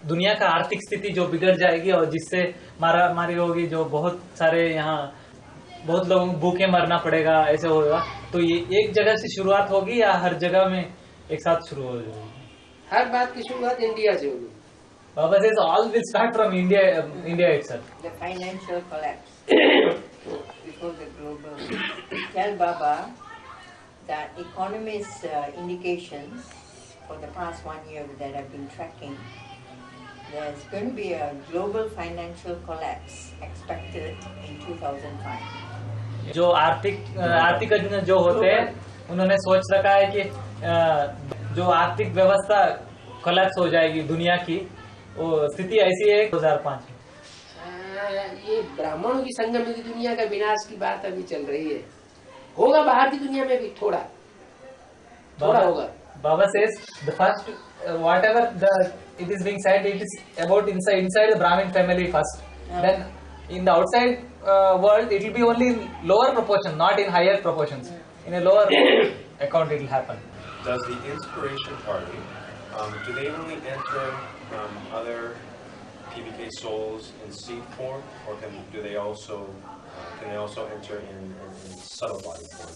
दुनिया का आर्थिक स्थिति जो बिगड़ जाएगी और जिससे मारा मारी होगी, जो बहुत सारे यहाँ बहुत लोगों को भूखे मरना पड़ेगा, ऐसे होगा। तो ये एक जगह से शुरुआत होगी या हर जगह में एक साथ शुरू हो जाएगी? हर बात की शुरुआत इंडिया से होगी। Baba says all will start from India, India itself. The financial collapse before the global. Tell Baba that economists' indications for the past 1 year that I've been tracking, there's going to be a global financial collapse expected in 2005. जो आर्थिक जो होते हैं उन्होंने सोच रखा है कि जो आर्थिक व्यवस्था कोलैप्स हो जाएगी दुनिया की, वो स्थिति ऐसी है 2005 में। ये ब्राह्मणों की संगम की दुनिया का विनाश की बात अभी चल रही है। होगा बाहर की दुनिया में भी थोड़ा होगा। Baba says the first whatever it is being said, it is about inside the Brahmin family first. Then in the outside world it will be only in lower proportion, not in higher proportions. In a lower account it will happen. Does the Inspiration Party do they only enter other PBK souls in seed form, or can they also enter in subtle body form?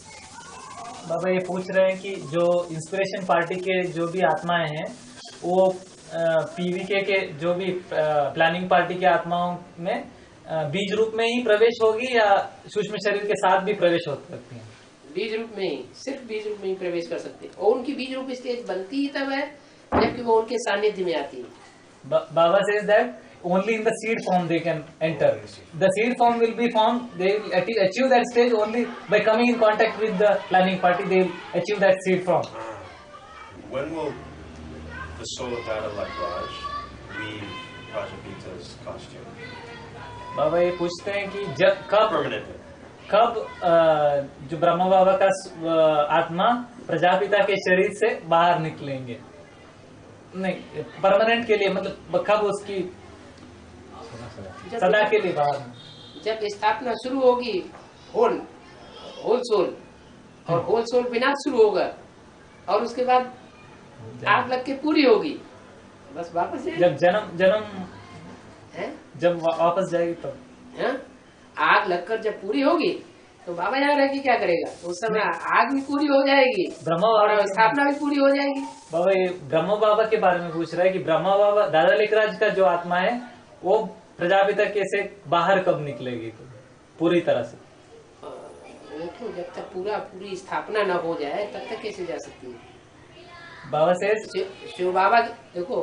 बाबा ये पूछ रहे हैं कि जो inspiration party के जो भी आत्माएं हैं वो पीवीके के जो भी प्लानिंग पार्टी के आत्माओं में बीज रूप में ही प्रवेश होगी या सूक्ष्म शरीर के साथ भी प्रवेश हो सकती है? बीज रूप में ही, सिर्फ बीज रूप में ही प्रवेश कर सकते हैं। और उनकी बीज रूप स्टेज बनती ही तब है जबकि वो उनके सानिध्य में आती है। Baba says that only in the seed form they can enter. The seed form will be formed. They will achieve that stage only by coming in contact with the planning party. They will achieve that seed form. When will the soul of Dada Lakraj leave Rajapita's costume? बाबा ये पूछते हैं कि कब Permanently. जो ब्रह्मा बाबा का आत्मा प्रजापिता के शरीर से बाहर निकलेंगे? नहीं, परमानेंट के लिए, मतलब कब उसकी सदा के लिए बाहर? जब स्थापना शुरू होगी होल सोल, और होल सोल विनाश शुरू होगा और उसके बाद आग लग के पूरी होगी, बस वापस जब जन्म जब वापस जाएगी तब आग लगकर जब पूरी होगी तो बाबा यहाँ रह के क्या करेगा? उस समय आग भी पूरी हो जाएगी, ब्रह्मा और बाबा स्थापना भी पूरी हो जाएगी। बाबा ये ब्रह्मा बाबा के बारे में पूछ रहा है कि ब्रह्मा बाबा दादा लेखराज का जो आत्मा है वो प्रजापिता के से बाहर कब निकलेगी पूरी तरह से? देखो जब तक पूरी स्थापना न हो जाए तब तक कैसे जा सकती है? बाबा से शिव बाबा देखो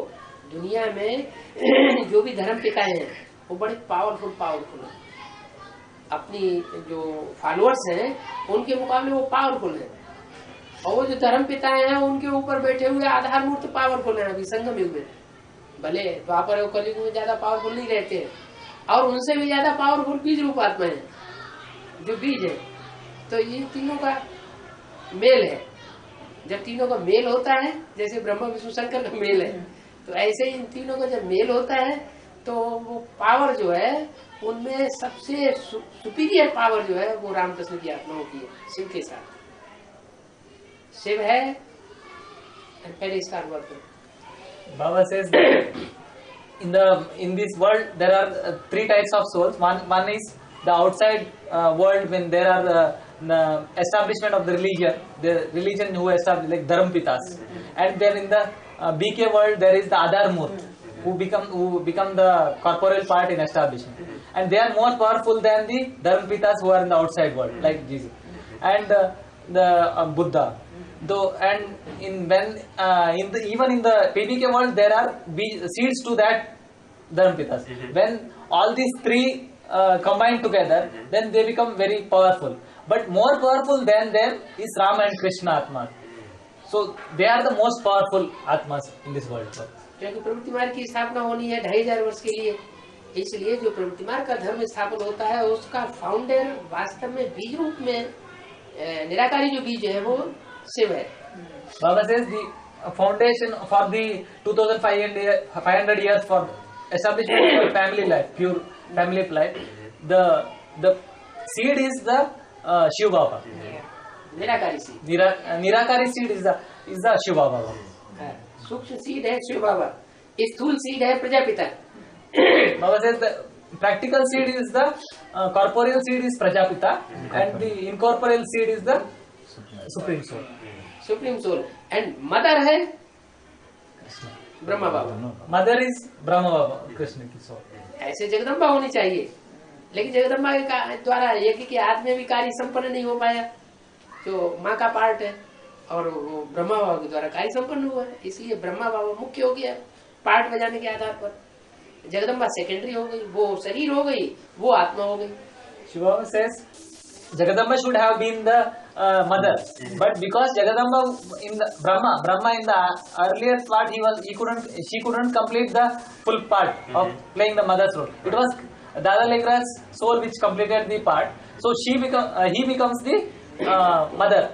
दुनिया में जो भी धर्म पिताएं हैं वो बड़े पावरफुल हैं। अपनी जो फॉलोअर्स हैं उनके मुकाबले वो पावरफुल हैं, और वो जो धर्म पिताएं हैं उनके ऊपर बैठे हुए आधार मूर्त पावरफुल हैं। अभी संगम युग में भले द्वापर और कलयुग में ज्यादा पावरफुल नहीं रहते हैं, और उनसे भी ज्यादा पावरफुल बीज रूप आत्मा है, जो बीज है। तो ये तीनों का मेल है। जब तीनों का मेल होता है, जैसे ब्रह्मा विष्णु शंकर का मेल है, तो ऐसे इन तीनों का जब मेल होता है तो वो पावर जो है उनमें सबसे सुपीरियर पावर जो है वो रामकृष्ण की आत्माओं की है, शिव के साथ। शिव है पहले start work. Baba says that in this world there are three types of souls. One is the outside world, when there are the establishment of the religion who established like Dharampitas, and then in the BK world there is the Adar Murt who become the corporeal part in establishment, and they are more powerful than the Dharampitas who are in the outside world like Jesus and the Buddha. Though, and even in the PBK world there are seeds to that Dharampitas. When all these three combine together, then they become very powerful. But more powerful than them is Rama and Krishna Atmas. So they are the most powerful Atmas in this world. क्योंकि प्रवृत्ति मार्ग की स्थापना होनी है 2500 वर्ष के लिए, इसलिए जो प्रवृत्ति मार्ग का धर्म स्थापन होता है उसका फाउंडर वास्तव में बीज रूप में निराकारी जो बीज है वो शिव है। Baba says the foundation for the 2500 years for establishment of family life, pure family life, the seed is the Shiv Baba. निराकारी सीड, निराकारी seed is the Shiv Baba. सूक्ष्म सीड है शिव बाबा, स्थूल सीड है Prajapita, Baba says the practical seed is the corporeal seed is Prajapita, and the incorporeal seed is the Supreme Soul. Supreme soul, and mother है ब्रह्मा बाबा। Mother is Brahma Baba, Krishna की soul. ऐसे जगदम्बा होनी चाहिए, लेकिन जगदम्बा के द्वारा यज्ञ के हाथ में भी कार्य संपन्न नहीं हो पाया, जो माँ का पार्ट है, और वो ब्रह्मा बाबा के द्वारा कार्य संपन्न हुआ है, इसलिए ब्रह्मा बाबा मुख्य हो गया पार्ट बजाने के आधार पर। जगदम्बा सेकेंडरी हो गई, वो शरीर हो गई, वो आत्मा हो गई। Shiva says Jagadamba should have been the mother, but because Jagadamba in the Brahma in the earlier part she couldn't complete the full part of playing the mother's role. It was Dada Lekra's soul which completed the part, so he becomes the mother,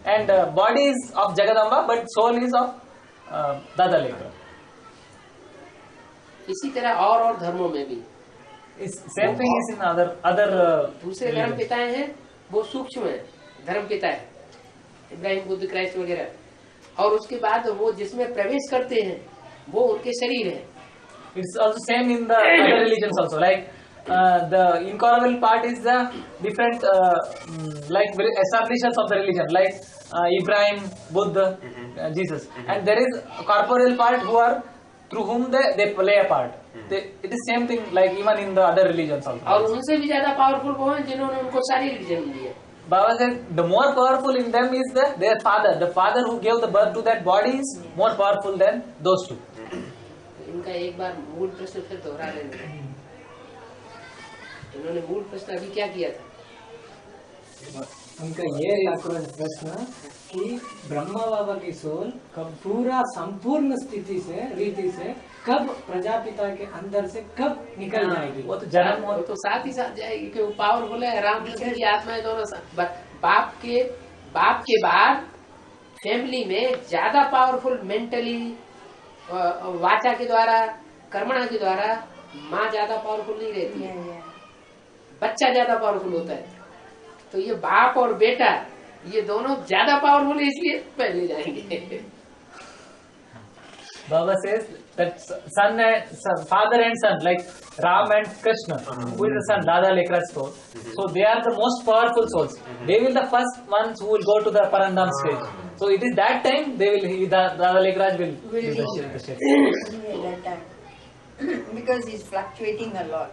and body is of Jagadamba, but soul is of Dada Lekra. इसी तरह और धर्मों में भी Same thing is in other दूसरे धर्म पिताएं हैं, वो सूक्ष्म है धर्म पिता है, इब्राहिम, बुद्ध, क्राइस्ट वगैरह, और उसके बाद वो जिसमें प्रवेश करते हैं वो उनके शरीर है। It's also same in the other religions also. Like the incorporeal part is the different like establishers of the religion, like Ibrahim, Buddha, Jesus, and there is corporeal part who are through whom they play a part. It is same thing like even in the other religions also. और उनसे भी ज्यादा powerful वो हैं जिन्होंने उनको शारीरिक जन्म दिया। Baba said the more powerful in them is their father. The father who gave the birth to that body is more powerful than those two. इनका एक बार मूल प्रश्न फिर दोहरा लेना। इन्होंने मूल प्रश्न अभी क्या किया था? उनका ये प्रश्न कि ब्रह्मा बाबा की सोल कब पूरा संपूर्ण स्थिति से रीति से कब प्रजापिता के अंदर से कब निकल जाएगी? वो तो जन्म वो तो साथ ही साथ जाएगी कि वो पावरफुल है। रामकृष्ण की आत्माएं दोनों बाप के बाद फैमिली में ज्यादा पावरफुल मेंटली वाचा के द्वारा कर्मणा के द्वारा माँ ज्यादा पावरफुल नहीं रहती है, बच्चा ज्यादा पावरफुल होता है। तो ये बाप और बेटा ये दोनों ज्यादा पावरफुल है, इसलिए पहले जाएंगे। Baba says that father and son, like Ram and Krishna, who is the son, Dada Lekra's soul. So they are the most powerful souls. They will the first ones who will go to the Parandam stage. So it is that time Dada Lekraj will be the shape. That time. Because he's fluctuating a lot.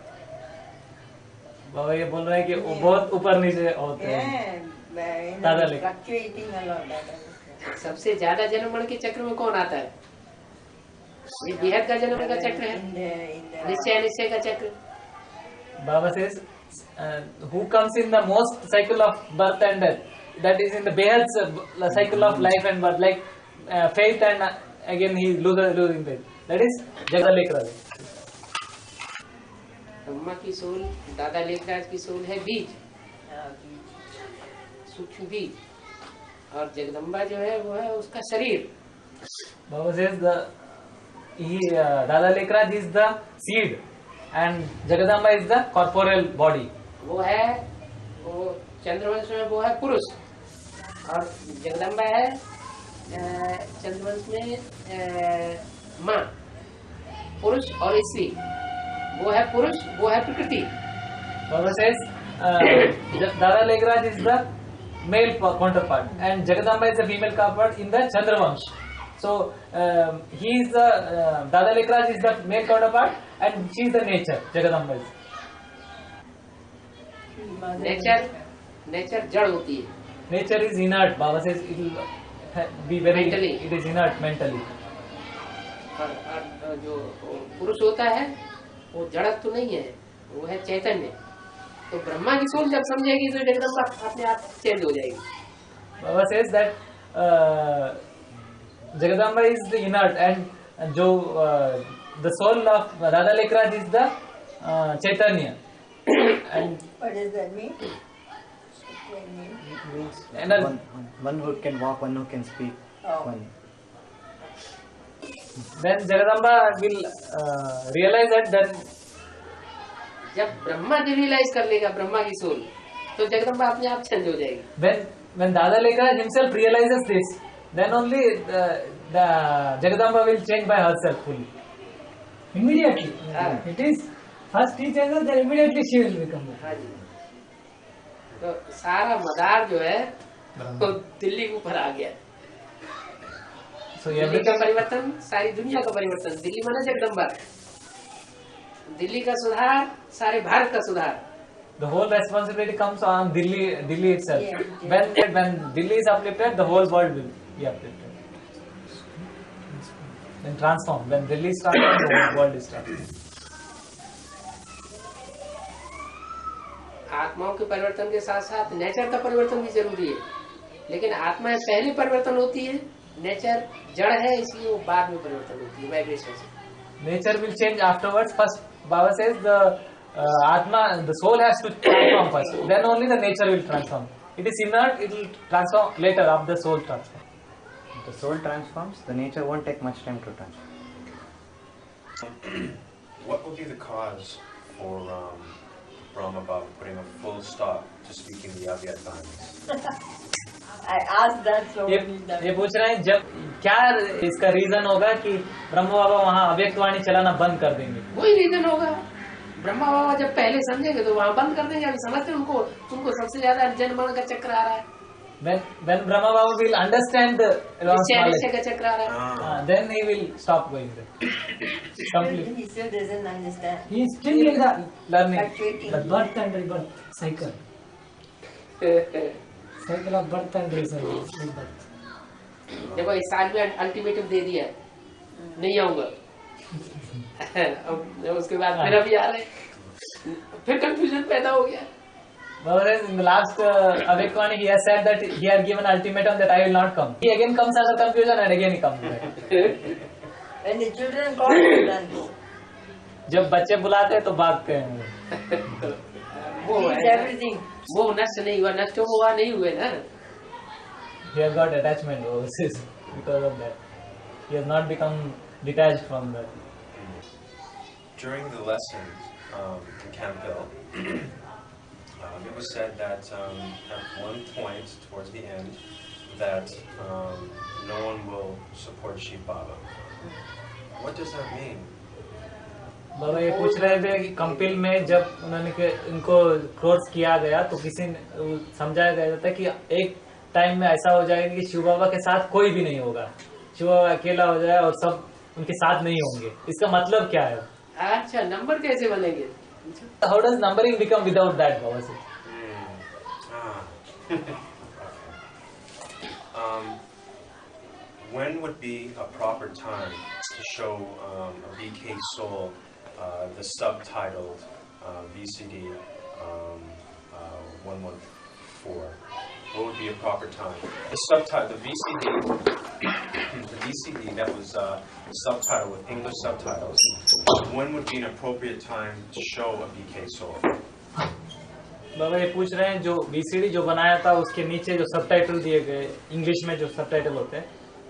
बाबा ये बोल रहे हैं कि वो बहुत ऊपर नीचे होते हैं। दादा लेकर Fluctuating a lot. सबसे ज्यादा जन्ममरण के चक्र में कौन आता है? ये बेहद का जन्म का चक्र है, निश्चय का चक्र। Baba says who comes in the most cycle of birth and death, that is in the Behad's cycle of life and birth, like faith and again he losing faith, that is Dada Lekra. Brahma की soul, दादा लेखराज की soul है बीज, सूक्ष्म बीज, और जगदम्बा जो है वो है उसका शरीर। Baba says Dada Lekraj is the seed and Jagadamba is the corporeal body. वो चंद्रवंश में वो है पुरुष, और जगदम्बा है चंद्रवंश में माँ, पुरुष और स्त्री। वो है पुरुष, वो है प्रकृति। Baba says Dada Lekraj is the male counterpart and Jagadamba is the female counterpart in the Chandravamsh. So he is the Dada Lekraj is the male counterpart and she is the nature. Jagadamba is. Nature जड़ होती है। Nature is inert. Baba says it will be very Mentally. It is inert mentally. और जो पुरुष होता है वो जड़त तो नहीं है, वो है चैतन्य। तो ब्रह्मा की सोल जब समझेगी तो जगदम्बा अपने आप चेंज हो जाएगी। Baba says that Jagadamba is the inert and the soul of Dada Lekraj is the Chaitanya. And What does that mean? and one who can walk, one who can speak. Oh. One. then Jagadamba will realize that then जब Brahma realise कर लेगा ब्रह्मा की soul, तो जगदम्बा अपने आप change हो जाएगी। when Dada Lekraj himself realizes this, then only the Jagadamba will change by herself fully. Immediately. हाँ। It is first he changes, then immediately she will become. हाँ जी। तो सारा मदार जो है वो दिल्ली के ऊपर आ गया। So दिल्ली का everything, परिवर्तन सारी दुनिया का परिवर्तन। दिल्ली माना जगदम्बा, दिल्ली का सुधार सारे भारत का सुधार। the whole responsibility comes on Delhi itself. Yeah. When Delhi is uplifted, the whole world will be uplifted. Then transform. When Delhi is transformed, the whole world is transformed. आत्माओं के परिवर्तन के साथ साथ नेचर का परिवर्तन भी जरूरी है, लेकिन आत्माएं पहले परिवर्तन होती है, नेचर जड़ है इसलिए वो बाद में परिवर्तन होती है वाइब्रेशन से। Nature will change afterwards. First, Baba says the Atma, the soul has to transform first. Then only the nature will transform. It is inert, it will transform later after the soul transforms. If the soul transforms, the nature won't take much time to transform. What would be the cause for Brahma Baba putting a full stop to speaking the Avyaktas? I asked that so many ये times. पूछ रहे हैं जब क्या इसका reason होगा कि ब्रह्म बाबा वहाँ अव्यक्त वाणी चलाना बंद कर देंगे। वही रीजन होगा, ब्रह्मा बाबा जब पहले समझेंगे तो वहाँ बंद कर देंगे। अभी समझते उनको सबसे ज्यादा जन्म मरण का चक्र आ रहा है, When Brahma Baba will understand the advanced निश्चय knowledge, का चक्र आ रहा है। then he will stop going there. Completely. He still doesn't understand. He is still in the Learning. Fluctuating. birth and rebirth cycle. Cycle of birth and rebirth. देखो इस साल में ultimatum दे दिया, नहीं आऊंगा। अब उसके बाद फिर अभी आ रहे, फिर कंफ्यूजन पैदा हो गया। Baba says in the last Avyaktvani he has said that he had given ultimatum that I will not come. He again comes under confusion and again he comes back. When the children call, he runs. जब बच्चे बुलाते हैं तो भागते हैं। वो He eats है, everything. वो नष्ट नहीं हुआ, नष्ट हुआ नहीं हुए ना। He has got attachment overseas because of that. He has not become detached from that. During the lessons in Campbell, it was said that at one point towards the end that no one will support Shiv Baba. What does that mean? बाबा ये पूछ रहे थे कि कंपिल में जब उन्होंने इनको course किया गया तो किसी ने समझाया गया था कि एक टाइम में ऐसा हो जाएगा कि शिव बाबा के साथ कोई भी नहीं होगा, शिव बाबा अकेला हो जाए और सब उनके साथ नहीं होंगे। इसका मतलब क्या है? अच्छा, नंबर कैसे बनेंगे? How does numbering become without that, Baba says? When would be a proper time to show a BK Soul the subtitled VCD 114? What would be a proper time? The subtitle, the VCD that was subtitled with English subtitles. When would be an appropriate time to show a BK Soul? बाबा ये पूछ रहे हैं जो VCD जो बनाया था उसके नीचे जो सबटाइटल दिए गए इंग्लिश में जो सबटाइटल होते हैं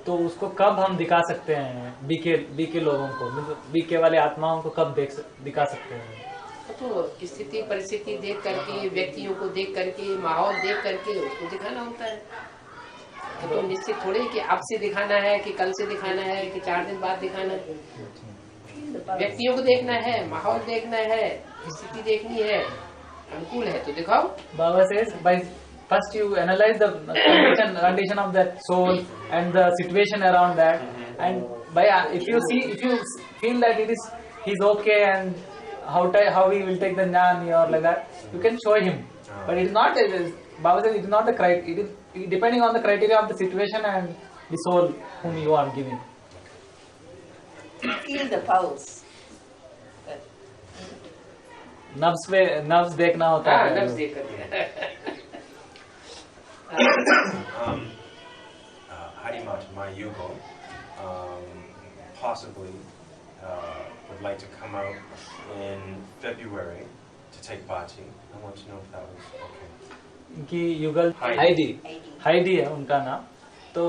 तो उसको कब हम दिखा सकते हैं बीके लोगों को, मतलब बीके वाले आत्माओं को कब दिखा सकते हैं? तो स्थिति परिस्थिति देख करके, व्यक्तियों को देख करके, माहौल देख करके उसको दिखाना होता है। तो निश्चित थोड़े कि अब से दिखाना है कि कल से दिखाना है कि 4 दिन बाद दिखाना है। व्यक्तियों को देखना है, माहौल देखना है, स्थिति देखनी है, अनुकूल है तो दिखाओ। Baba says by first you analyze the condition of that soul and the situation around that, and by if you feel that he's okay and how he will take the jnani or like that, you can show him. But it is not. Baba says it is not the criteria. It is depending on the criteria of the situation and the soul whom you are giving. Feel the pulse. नब्स देखना होता हाँ, है। नब्ज देख करके। Harimat Mayugo possibly would like to come out in February to take Bhati. I want to know if that was okay. कि युगल Heidi. Heidi है उनका नाम, तो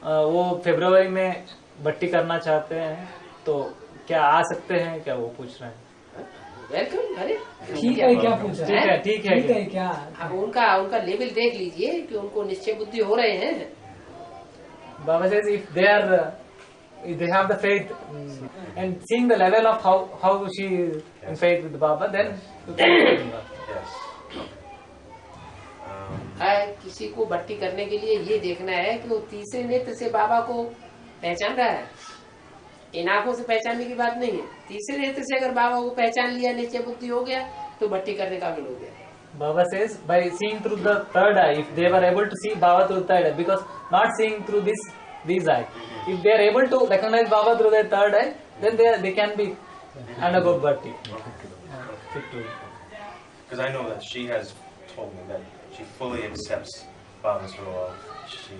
वो फरवरी में भट्टी करना चाहते हैं, तो क्या आ सकते हैं क्या, वो पूछ रहे हैं। वेलकम। अरे ठीक है, क्या पूछा? ठीक है क्या? हाँ, उनका लेवल देख लीजिए कि उनको निश्चय बुद्धि हो रहे हैं। Baba says if they are they have the faith, and seeing the level of how she is in faith with Baba, then you can Yes. किसी को भक्ति करने के लिए ये देखना है कि वो तीसरे नेत्र से बाबा को पहचान रहा है। इन आंखों से पहचानने की बात नहीं है। तीसरे नेत्र से अगर बाबा को पहचान लिया, निश्चय बुद्धि हो गया, तो भक्ति करने काबिल हो गया। Baba says by seeing through the third eye, if they were able to see Baba through the third eye, because not seeing through these eyes, if they are able to recognize Baba through their third eye, then they can be undergo bhakti. Because I know that she has told me that she fully accepts Baba's role. She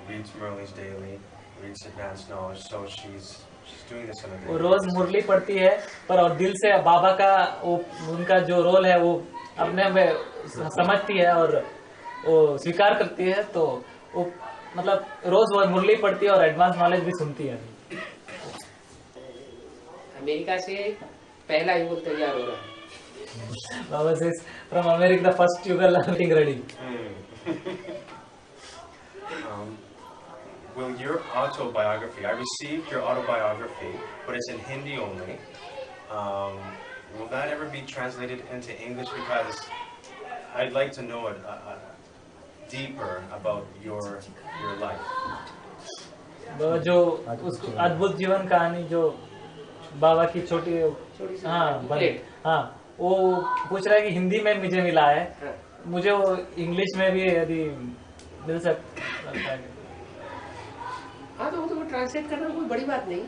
reads Murli's daily, reads advanced knowledge, so she's doing this on a वो daily रोज मुरली पढ़ती है, पर और दिल से बाबा का उनका जो रोल है वो अपने में समझती है और वो स्वीकार करती है, तो वो मतलब रोज वो मुरली पढ़ती है और एडवांस नॉलेज भी सुनती है। अमेरिका से पहला युगल तैयार हो रहा है। Baba says from America the first yugal are getting ready. Will your autobiography, I received your autobiography, but it's in Hindi only. Will that ever be translated into English? Because I'd like to know it deeper about your life. बाबा जो उसको अद्भुत जीवन कहानी जो बाबा की छोटी सी हाँ वो पूछ रहा है कि हिंदी में मुझे मिला है, मुझे वो इंग्लिश में भी यदि मिल सकता है। हाँ तो वो तो ट्रांसलेट करना कोई बड़ी बात नहीं,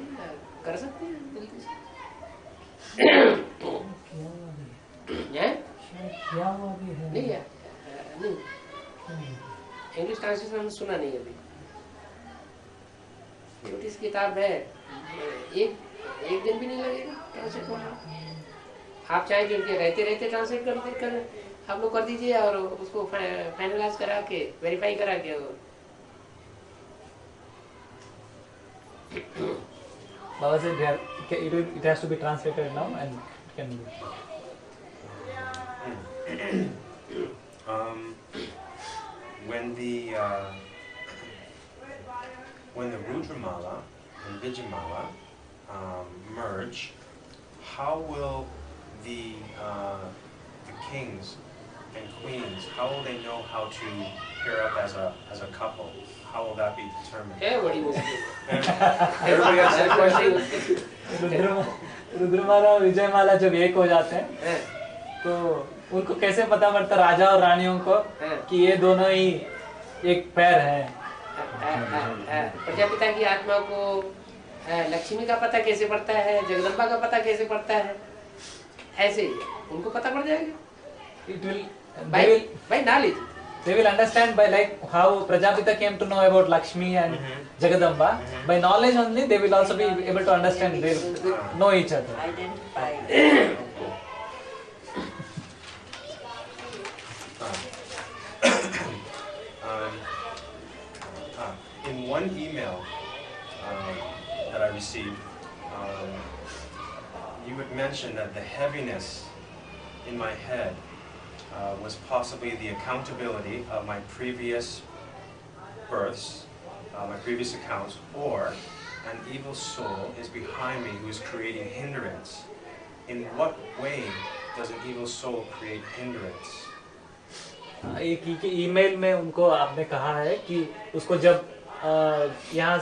कर सकते हैं जल्दी से। क्या हुआ भी है? नहीं है, नहीं इंग्लिश ट्रांसलेशन हमने सुना नहीं अभी। छोटी सी किताब है, एक दिन भी नहीं लगेगा ट्रांसलेट होना। आप चाहे जो रहते रहते ट्रांसलेट कर आप लोग कर दीजिए और उसको फाइनलाइज करा के वेरीफाई करा के Baba said it has to be translated now and it can be. When the Rudramala and Vijayamala merge, how will the kings and queens, how will they know how to pair up as a couple? How will that be determined? है बड़ी मुश्किल। Everybody asks that question. रुद्रमाला और विजयमाला जब एक हो जाते हैं तो उनको कैसे पता पड़ता राजा और रानियों को कि ये दोनों ही एक पैर हैं? प्रजापिता की आत्मा को लक्ष्मी का पता कैसे पड़ता है, जगदम्बा का पता कैसे पड़ता है, ऐसे ही उनको पता पड़ जाएगा। It will by knowledge. They will understand by like how Prajapita came to know about Lakshmi and Jagadamba. By knowledge only they will also be able to understand. They will know each other. Identify. In one email that I received, you had mentioned that the heaviness in my head was possibly the accountability of my previous births, my previous accounts, or an evil soul is behind me who is creating hindrance. In what way does an evil soul create hindrance? एक email में उनको आपने कहा है कि उसको जब यहाँ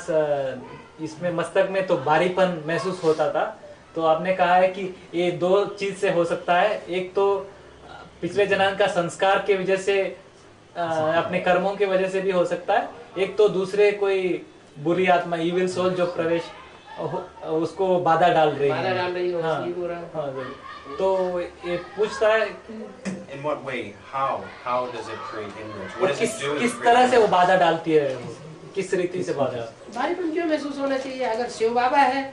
इसमें मस्तक में तो भारीपन महसूस होता था, तो आपने कहा है कि ये दो चीज से हो सकता है। एक तो पिछले जन्म का संस्कार के वजह से अपने कर्मों की वजह से भी हो सकता है, एक तो दूसरे कोई बुरी आत्मा इविल सोल जो प्रवेश उसको बाधा डाल रही है। हाँ, तो ये पूछता है In what way? How does it create hindrance? What does it do? किस तरह से वो बाधा डालती है, किस रीति से बाधा? भारीपन क्यों महसूस होना चाहिए? अगर शिव बाबा है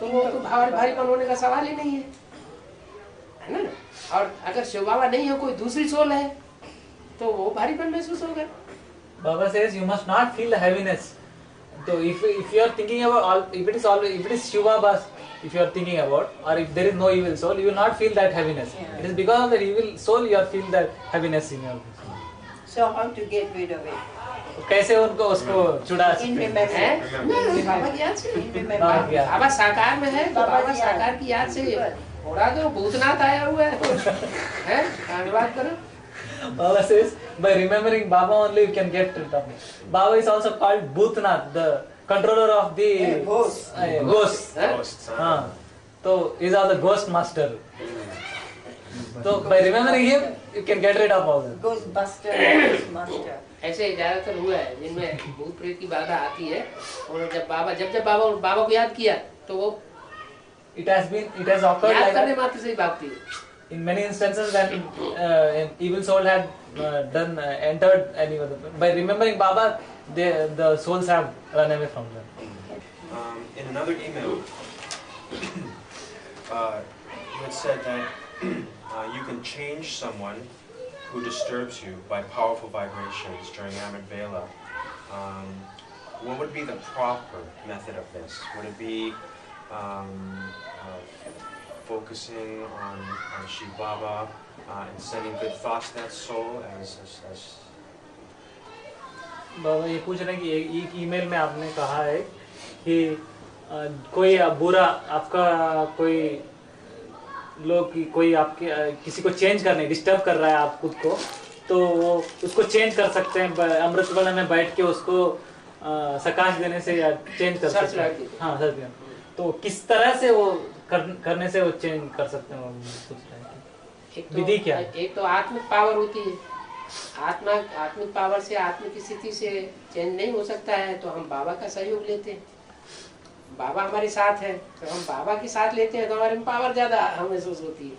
तो वो तो भारीपन होने का सवाल ही नहीं है ना। और अगर शिव बाबा नहीं है, कोई दूसरी सोल है तो वो भारीपन महसूस होगा। Baba says you must not feel the heaviness. So if you are thinking about if it is Shiva Bas, if you are thinking about, or if there is no evil soul, you will not feel that heaviness. Yeah. It is because of the evil soul you are feel that heaviness in your. So how to get rid of it? कैसे उनको उसको चुड़ा In सकते हैं? remembrance. हैं? नहीं, बाबा की याद से In remembrance. बाबा की याद। बाबा साकार में है तो बाबा बाबा की याद। साकार की याद से थोड़ा तो भूतनाथ आया हुआ है धन्यवाद करो। Baba says, by remembering Baba only you can get rid of it. Baba is also called Bhutnath, the controller of the Ghosts. ghosts. हैं? Ghosts, huh? हाँ, तो is also the ghost master. So by remembering him, you can get rid of all this. Ghostbuster, Ghostmaster. ऐसे ज्यादातर हुआ है जिनमें भूत प्रेत की बाधा आती है और जब बाबा को याद किया तो वो It has occurred याद like करने that मात्र से ही भागती है। in many instances when an evil soul had entered any other. By remembering Baba, the souls have run away from them. In another email, you had said that you can change someone who disturbs you by powerful vibrations during Amrit Vela. What would be the proper method of this? Would it be focusing on Shiv Baba and sending good thoughts to that soul as बाबा ये पूछ रहे हैं कि एक email में आपने कहा है कि कोई बुरा आपका कोई लोग की कोई आपके किसी को चेंज करने डिस्टर्ब कर रहा है आप खुद को तो वो उसको चेंज कर सकते हैं अमृत वेला में बैठ के उसको सकाश देने से या चेंज कर सकते हैं। हाँ सर, तो किस तरह से वो करने से वो चेंज कर सकते हैं वो पूछ रहे हैं कि विधि क्या है? एक तो आत्मिक पावर होती है। आत्मिक पावर से आत्मिक स्थिति से चेंज नहीं हो सकता है तो हम बाबा का सहयोग लेते हैं। बाबा हमारे साथ है तो हम बाबा के साथ लेते हैं तो हमारे में पावर ज्यादा हमें महसूस होती है।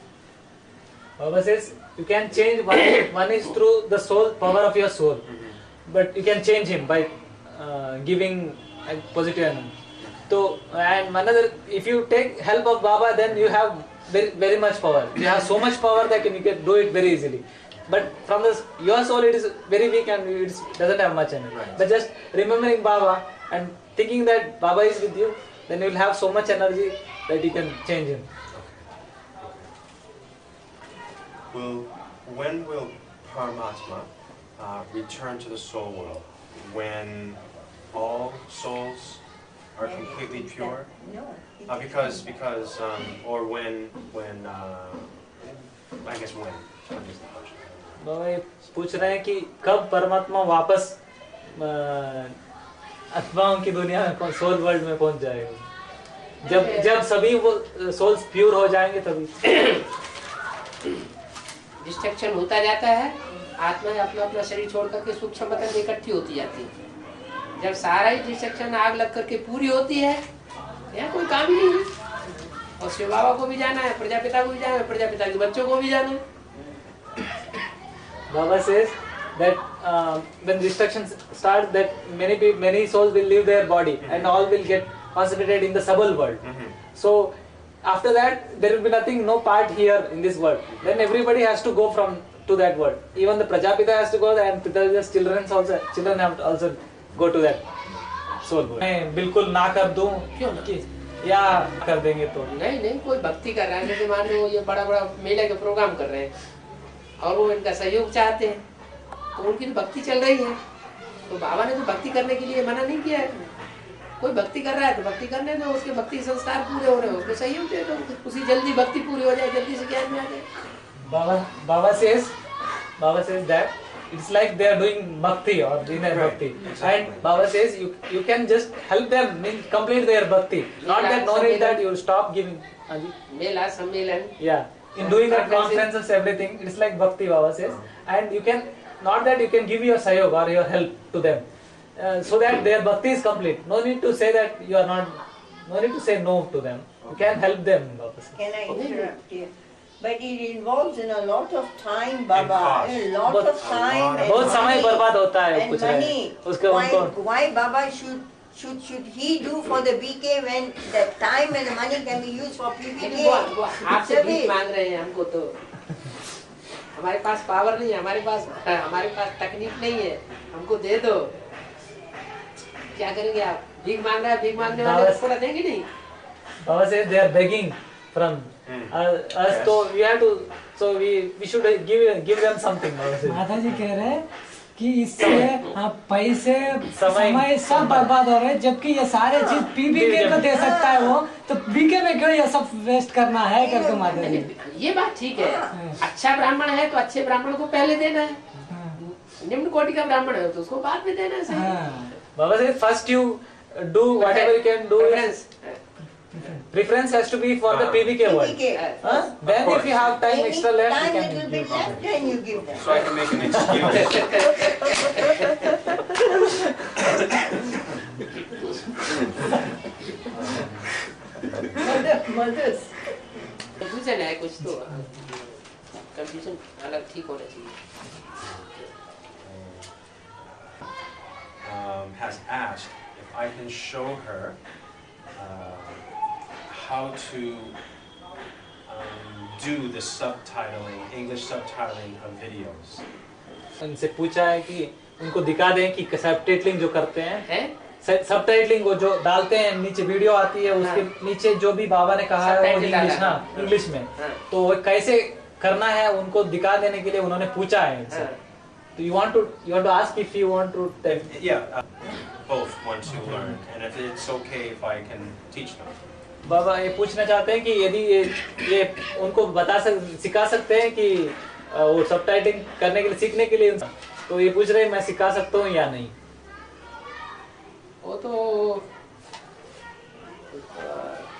Baba says you can change one is through the soul power of your soul, but you can change him by giving a positive energy. So and another, if you take help of Baba, then you have very much power. You have so much power that you can do it very easily. But from your soul, it is very weak and it doesn't have much energy. Right. But just remembering Baba and thinking that Baba is with you, then you will have so much energy that you can change him. When will Paramatma return to the soul world? When all souls are completely pure? No. Because or when I guess when is the question. बाबा ये पूछ रहे हैं कि कब परमात्मा वापस आत्माओं की दुनिया में सोल वर्ल्ड में पहुंच जाएगा। जब सभी वो सोल्स प्योर हो जाएंगे तभी डिस्ट्रक्शन होता जाता है, आत्मा अपना अपना शरीर छोड़ करके सूक्ष्म मतन इकट्ठी होती जाती है। जब सारा ही डिस्ट्रक्शन आग लग करके पूरी होती है यहाँ कोई काम ही नहीं है। और शिव बाबा को भी जाना है, प्रजापिता को भी जाना है, प्रजापिता के बच्चों को भी जाना है। Baba says that when destruction starts, that many souls will leave their body and all will get concentrated in the subtle world. So after that, there will be nothing, no part here in this world. Then everybody has to go to that world. Even the Prajapita has to go there, and Pita's children have to also go to that soul world. मैं बिल्कुल ना कर दूं क्यों कि या कर देंगे तो नहीं कोई भक्ति कर रहा है, जैसे मान लो ये बड़ा बड़ा मेले के प्रोग्राम कर रहे हैं और वो इनका सहयोग चाहते हैं तो उनकी तो भक्ति चल रही है। तो बाबा ने तो भक्ति करने के लिए मना नहीं किया है। कोई भक्ति कर रहा है तो भक्ति करने दो, उसके भक्ति संस्कार पूरे हो रहे हैं उसको सहयोग दे दो, उसी जल्दी भक्ति पूरी हो जाए, जल्दी से ज्ञान में आ जाए। Baba says that it's like they are doing bhakti or inner bhakti, and Baba says you can just help them complete their bhakti, not that no need that you stop giving. मेला सम्मेलन Yeah, in doing that conferences everything, it's like bhakti, Baba says, and you can not that you can give your sayog or your help to them, so that their bhakti is complete. No need to say that you are not. No need to say no to them. You can help them, Baba says. Can I interrupt you? But it involves in a lot of time, Baba. cost. A lot of time and बहुत समय money बर्बाद होता है and कुछ रहे money. उसके उनको Why Baba should he do for the BK when the time and the money can be used for PPK? वो आपसे भीख मांग रहे हैं हमको, तो हमारे पास पावर नहीं है, हमारे पास तकनीक नहीं है, हमको दे दो। क्या करेंगे आप? भीख मांग रहा है, भीख मांगने वाले थोड़ा देंगे नहीं। Baba says they are begging from us, so we have to, so we should give them something. Baba says. माता जी कह रहे हैं कि इससे हाँ, पैसे समय सब बर्बाद हो रहे हैं, जबकि ये सारे चीज पीबीके को दे सकता है वो, तो बीके में क्यों ये सब वेस्ट करना है करके माता जी। ये बात ठीक है, अच्छा ब्राह्मण है तो अच्छे ब्राह्मण को पहले देना है, निम्न कोटि का ब्राह्मण है तो उसको बाद में देना है। सही हाँ, Baba says first you do whatever you can do. Preference has to be for the PBK world. PBK. Huh? Then if you have time Any extra left, time you little can bit give. left, then you give them. So I can make an excuse. Mothers. Confusion है कुछ तो, confusion अलग ठीक होना चाहिए। Has asked if I can show her how to do the subtitling, English subtitling of videos. उनसे पूछा है कि उनको दिखा दें कि सबटाइटलिंग जो करते हैं, हैं? सबटाइटलिंग वो जो डालते हैं नीचे वीडियो आती है उसके नीचे जो भी बाबा ने कहा है वो Subtitle इंग्लिश, डाला है। हाँ इंग्लिश में, हाँ। तो वो कैसे करना है उनको दिखा देने के लिए उन्होंने पूछा है इनसे। हाँ। तो you want to ask if you want to tell. Yeah, both want to learn, and if it's okay if I can teach them. बाबा ये पूछना चाहते हैं कि यदि ये उनको सिखा सकते हैं कि वो सबटाइटलिंग करने के लिए, सीखने के लिए, तो ये पूछ रहे हैं मैं सिखा सकता हूँ या नहीं। वो तो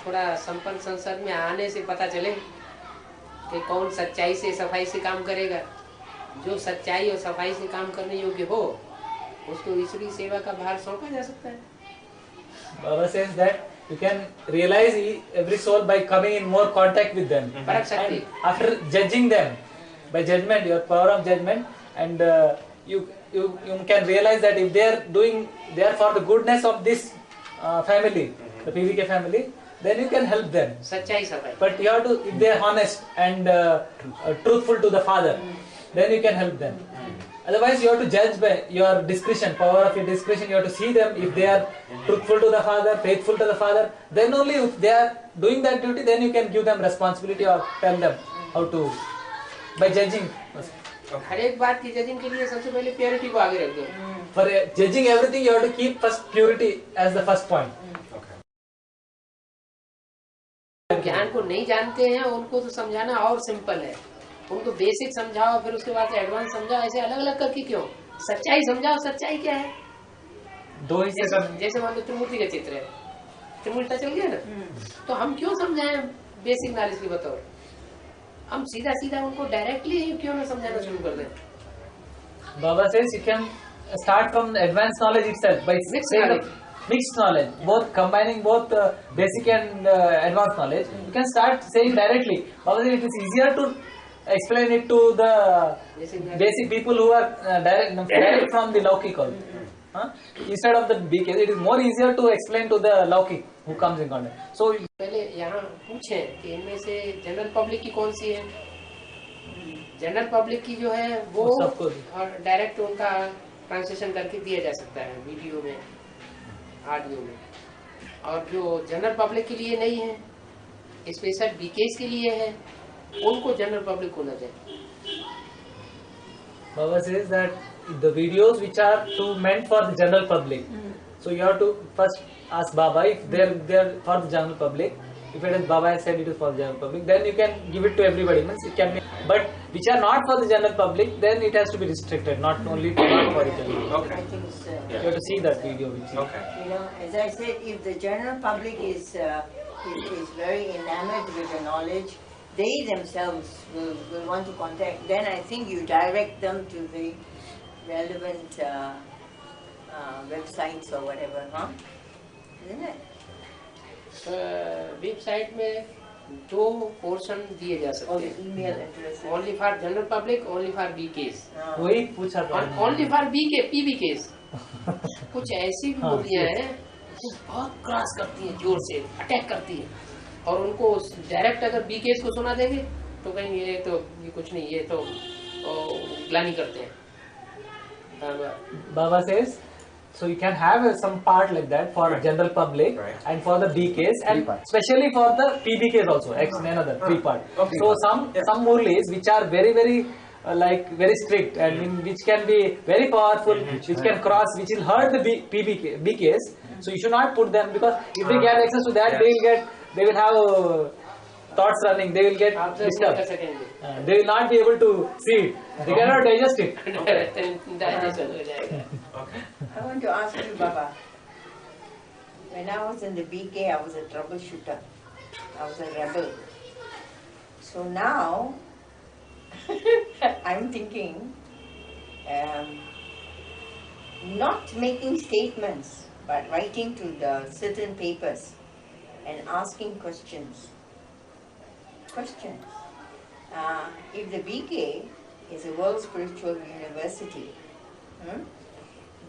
थोड़ा संपन्न संसार में आने से पता चले कि कौन सच्चाई से सफाई से काम करेगा। जो सच्चाई और सफाई से काम करने योग्य हो उसको ईश्वरीय सेवा का भार सौंपा जा सकता है। Baba says that you can realize every soul by coming in more contact with them. परख सकते And after judging them, by judgment, your power of judgment, and you can realize that if they are for the goodness of this family, the PVK family, then you can help them. सच्चाई सफाई। But you have to, if they are honest and truthful to the Father, then you can help them. Otherwise, you have to judge by your discretion, power of your discretion. You have to see them if they are truthful to the Father, faithful to the Father. Then only if they are doing that duty, then you can give them responsibility or tell them how to, by judging. हर एक बात की judging के लिए सबसे पहले purity को आगे रख दो। For judging everything, you have to keep first purity as the first point. ज्ञान को नहीं जानते हैं उनको तो समझाना और सिंपल है, उनको बेसिक समझाओ फिर उसके बाद एडवांस समझाओ, ऐसे अलग अलग करके क्यों? सच्चाई समझाओ, सच्चाई क्या है? दो हिस्से कर। जैसे मान लो त्रिमूर्ति का चित्र है, त्रिमूर्ति चल गया ना, तो हम क्यों समझाएं बेसिक नॉलेज की बतौर? हम सीधा सीधा उनको डायरेक्टली क्यों ना समझाना शुरू कर दें? Baba says you can start from the advanced knowledge itself by mixed knowledge, both combining both basic and advanced knowledge. You can start saying directly. Baba says it is easier to explain it to the basic people who are direct from the Laukik also. Instead of the BK, it is more easier to explain to the Laukik who comes in contact. So पहले यहाँ पूछें कि इनमें से general public की कौन सी है? General public की जो है वो सबको और डायरेक्ट उनका ट्रांसलेशन करके दिया जा सकता है वीडियो में, ऑडियो में, और जो जनरल पब्लिक के लिए नहीं है, स्पेशल बीकेस के लिए है, उनको जनरल पब्लिक को न दें। Baba says that the videos which are meant for the general public, so you have to first ask Baba if they are for the general public. If it is Baba has said it is for the general public, then you can give it to everybody. Means it can be, but which are not for the general public, then it has to be restricted, not only not for the general public. Okay. I think so. You have to see that video. Which is, Okay. You know, as I said, if the general public is very enamored with the knowledge, they themselves will want to contact. Then I think you direct them to the relevant websites or whatever, huh? Isn't it? Website में दो portion दिए जा Or सकते the हैं, email addresses. Only for general public, only for B case, वही पूछा था। Only for B K PB case. कुछ ऐसी भी बोलियां हैं जो बहुत क्रॉस करती हैं, जोर से अटैक करती हैं, और उनको डायरेक्ट अगर बी केस को सुना देंगे तो कहेंगे ये कुछ नहीं, ये तो ग्लानी करते हैं। Baba says, so you can have some part like that for general public and for the BKs and especially for the PBKs also. Another 3 part. Okay. So some Murlis which are very like very strict and which can be very powerful, which can cross, which will hurt the BKs. So you should not put them, because if they get access to that, they will have thoughts running. They will get disturbed. They will not be able to see it. They cannot digest it. I want to ask you, Baba. When I was in the BK, I was a troubleshooter. I was a rebel. So now, I'm thinking, not making statements, but writing to the certain papers and asking questions. If the BK is a world spiritual university,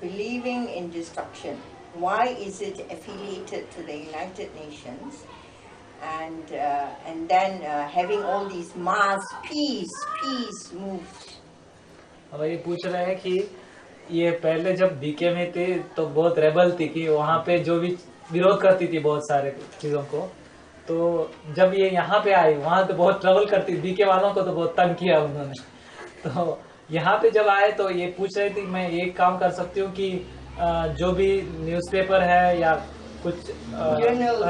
believing in destruction, why is it affiliated to the United Nations, and then having all these mass peace moves? अब ये पूछ रहे हैं कि ये पहले जब BK में थे तो बहुत रेबल थी कि वहाँ पे जो भी विरोध करती थी बहुत सारे चीजों को, तो जब ये यहाँ पे आई वहाँ तो बहुत ट्रबल करती, बीके वालों को तो बहुत तंग किया उन्होंने। तो यहाँ पे जब आए तो ये पूछ रही थी मैं एक काम कर सकती हूँ कि जो भी न्यूज़पेपर है या कुछ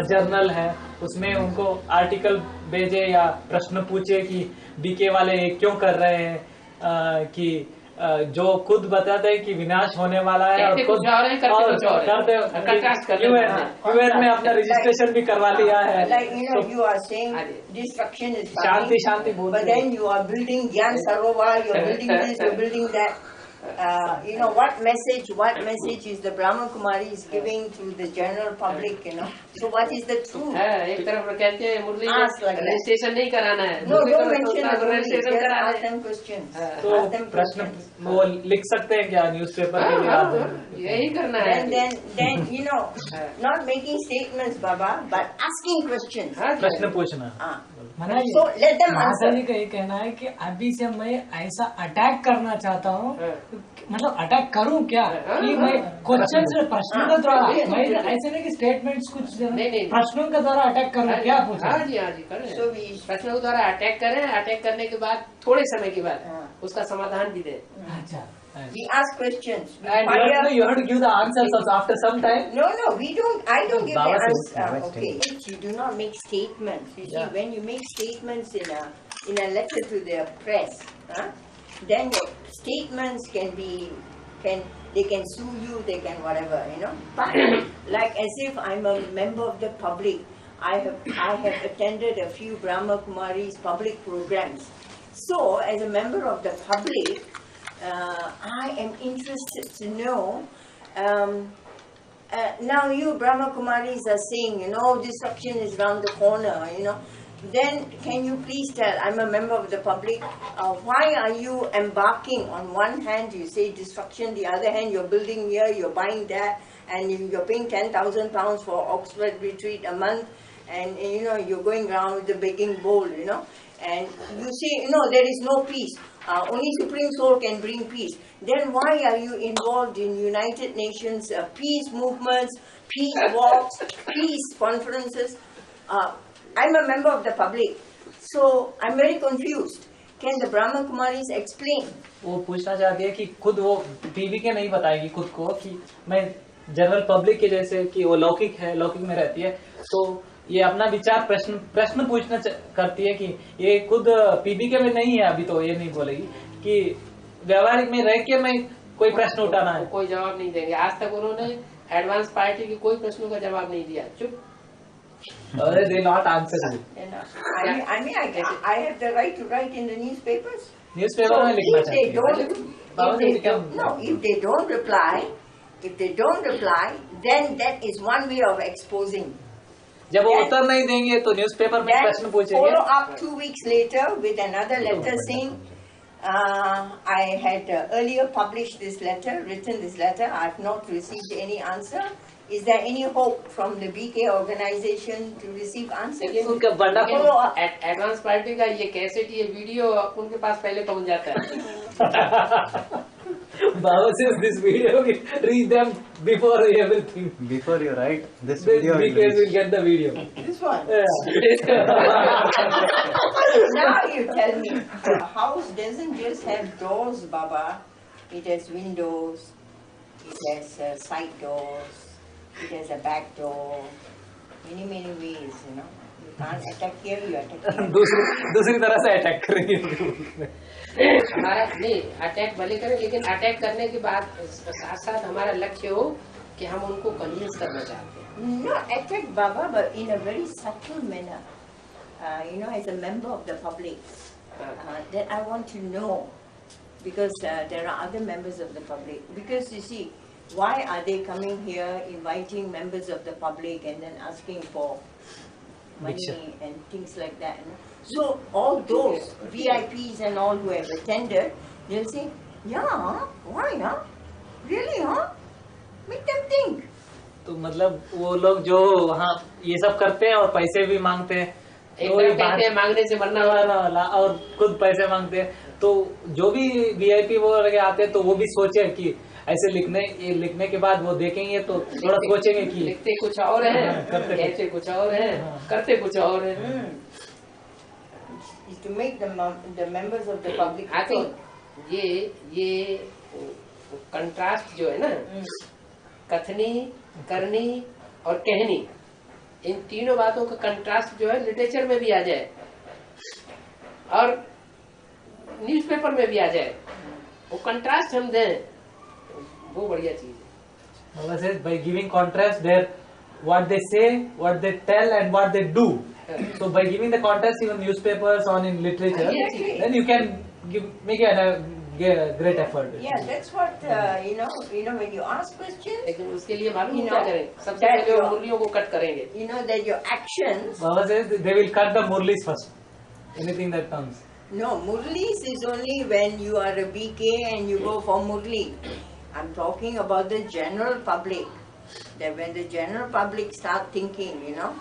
जर्नल है उसमें उनको आर्टिकल भेजे या प्रश्न पूछे कि बीके वाले क्यों कर रहे हैं, कि जो खुद बताते हैं कि विनाश होने वाला है और खुद करते यूएन में अपना रजिस्ट्रेशन भी करवा लिया है। Like you are saying destruction is coming, शांति बोल, but then you are building Gyan Sarovar, you are building this, you are building that. What message is the Brahma Kumari is giving to the general public, So what is the truth? एक तरफ कहते हैं मुरली registration नहीं कराना है, No, don't mention the rजिस्ट्रेशन कराना है। Ask them questions. तो प्रश्न वो लिख सकते हैं क्या न्यूज़पेपर के लिए? यही करना है। Then not making statements, Baba, but asking questions. प्रश्न पूछना। So let them answer. माता जी का ये कहना है कि अभी से मैं ऐसा अटैक करना चाहता हूँ, मतलब अटैक करूँ क्या कि मैं क्वेश्चन से प्रश्नों के द्वारा, मैं ऐसे नहीं कि स्टेटमेंट्स कुछ प्रश्नों के द्वारा अटैक करूँ, क्या पूछा? हाँ जी करें, प्रश्नों के द्वारा अटैक करें, अटैक करने के बाद थोड़े समय के बाद उसका समाधान भी दें। अच्छा, we ask questions. And you have to give the answers also after some time. No, we don't. I don't give the answer. Okay, you do not make statements. You see, when you make statements in a letter to the press, then your statements they can sue you, they can whatever, But like as if I'm a member of the public, I have attended a few Brahma Kumaris public programs. So as a member of the public, I am interested to know, now you Brahma Kumaris are saying, destruction is round the corner, then can you please tell, I'm a member of the public, why are you embarking? On one hand you say destruction, the other hand you're building here, you're buying that, and you're paying £10,000 for Oxford retreat a month, and you're going around with the begging bowl, and you say, there is no peace. Only Supreme Soul can bring peace. Then why are you involved in United Nations peace movements, peace walks, peace conferences? I'm a member of the public, so I'm very confused. Can the Brahma Kumaris explain? वो पूछना चाहती है कि खुद वो TV के नहीं बताएगी खुद को कि मैं जनरल पब्लिक के जैसे कि वो लौकिक में रहती है, तो ये अपना विचार प्रश्न पूछना करती है कि ये खुद पीबीके में नहीं है, अभी तो ये नहीं बोलेगी कि व्यवहारिक में रह के मैं कोई प्रश्न उठाना है। कोई जवाब नहीं देंगे, आज तक उन्होंने एडवांस पार्टी की कोई प्रश्नों का जवाब नहीं दिया, चुप। They not answer it. I mean, I have the right to write in the newspapers. Newspaper में लिखना चाहिए। If they don't reply, then that is one way of exposing. जब वो उत्तर नहीं देंगे तो न्यूज़पेपर में प्रश्न पूछेंगे। Follow up 2 weeks later with another letter saying, I had earlier published this letter, written this letter, I have not received any answer. Is there any hope from the BK organization to receive answers? Advance party का ये cassette, ये video उनके पास पहले पहुंच जाता है। Baba says this video will reach them before everything. Before you write this video, BKs will get the video. This one. Yeah. Now you tell me, a house doesn't just have doors, Baba. It has windows, it has side doors, it has a back door, many ways, you know. You can't attack here, you attack here. दूसरी तरह से attack करेंगे। हमारा नहीं attack भले करें, लेकिन attack करने के बाद साथ साथ हमारा लक्ष्य हो कि हम उनको कन्विंस करना चाहते हैं। Not attack Baba, but in a very subtle manner. You know, as a member of the public, that I want to know, because there are other members of the public. Because you see, why are they coming here, inviting members of the public and then asking for money and things like that? You know? So all those VIPs and all who have attended, they'll say, yeah, why, huh? Really, huh? Make them think. तो मतलब वो लोग जो वहाँ ये सब करते हैं और पैसे भी मांगते हैं, एक तरफ कहते हैं मांगने से मरना वाला और खुद पैसे मांगते हैं, तो जो भी वीआईपी वो लगे आते हैं तो वो भी सोचे कि ऐसे लिखने के बाद वो देखेंगे तो थोड़ा सोचेंगे कि लिखते कुछ और है, कहते कुछ और है, करते कुछ और है। To make the members of the public. I think ये कंट्रास्ट जो है ना, कथनी, करनी और कहनी, इन तीनों बातों का कंट्रास्ट जो है लिटरेचर में भी आ जाए और न्यूज़पेपर में भी आ जाए, वो कंट्रास्ट हम दें, वो बढ़िया चीज है। Baba says by giving contrast there, what they say, what they tell, and what they do. So by giving the contrast even newspapers on in literature, then you can make a great effort. Yeah, that's what you know. When you ask questions, लेकिन उसके लिए मालूम क्या करें? सबसे पहले वो मुरलियों को कट करेंगे। You know that your actions. Baba says they will cut the murlis first. Anything that comes. No, murlis is only when you are a BK and you go for murli. I'm talking about the general public. That when the general public start thinking, you know,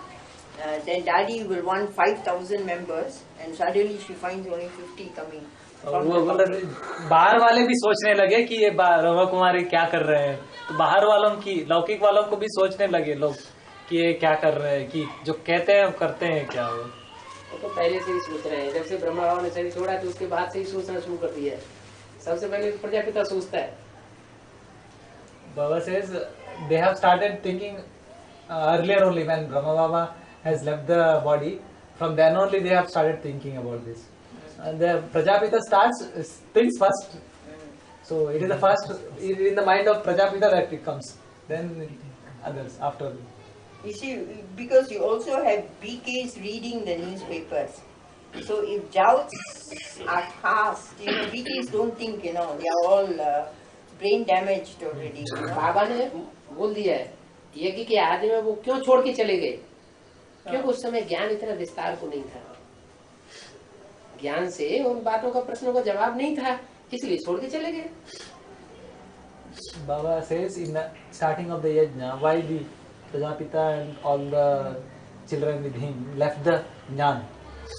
then Daddy will want 5,000 members, and suddenly she finds only 50 coming. बाहर वाले भी सोचने लगे कि ये रवा कुमारी क्या कर रहे हैं, तो बाहर वालों की लौकिक वालों को भी सोचने लगे लोग कि ये क्या कर रहे हैं, कि जो कहते हैं करते हैं क्या। वो तो पहले से ही सोच रहे हैं, जब से ब्रह्मा बाबा ने शरीर छोड़ा तो उसके बाद से ही सोचना शुरू कर दिया है। सबसे पहले प्रजापिता सोचता है। Baba says they have started thinking earlier only when Brahma Baba has left the body. From then only they have started thinking about this. And the Prajapita thinks first. So it is the first in the mind of Prajapita that it comes. Then others after. You see, because you also have BKs reading the newspapers. So if doubts are cast, BKs don't think, they are all brain damaged already. बाबा ने बोल दिया है यज्ञ के आदि में वो क्यों छोड़ के चले गए, क्योंकि उस समय ज्ञान इतना विस्तार को नहीं था, ज्ञान से उन बातों का प्रश्नों का जवाब नहीं था, इसलिए छोड़ के चले गए। Baba says in the starting of the yajna, why the Prajapita and all the children with him left the jnana.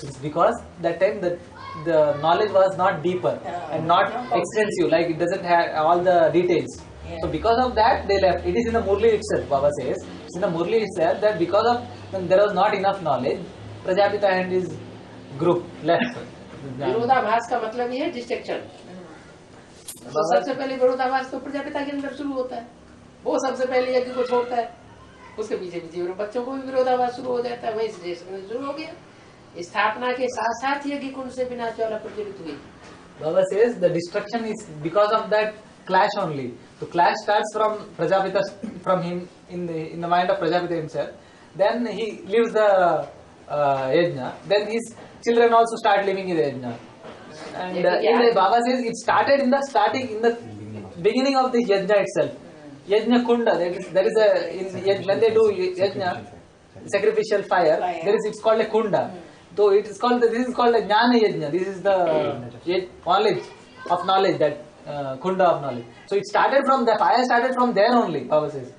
It's because that time the knowledge was not deeper and not extensive, like it doesn't have all the details. So because of that they left. It is in the Murli itself, Baba says, it's in the Murli itself that because of when there was not enough knowledge, Prajapita and his group left. विरोधाभास का मतलब ये है distraction. तो सबसे पहले विरोधाभास तो प्रजापिता के अंदर शुरू होता है, वो सबसे पहले यज्ञ को छोड़ता है, उसके पीछे पीछे बच्चों को भी विरोधाभास शुरू हो जाता है, वही शुरू हो गया। स्थापना के साथ साथ यज्ञ कुंड से विनाश ज्वाला प्रज्वलित हुई। Baba says the destruction is because of that clash only. So clash starts from Prajapita, from him in the mind of Prajapita himself. Then he leaves the yajna. Then his children also start living in the yajna. And in the Baba says it started in the beginning of the yajna itself. Yajna kunda. There is when they do yajna, sacrificial fire. It's called a kunda. So this is called a jnana yajna. This is the knowledge that kunda of knowledge. So it started from the fire started from there only. Baba says.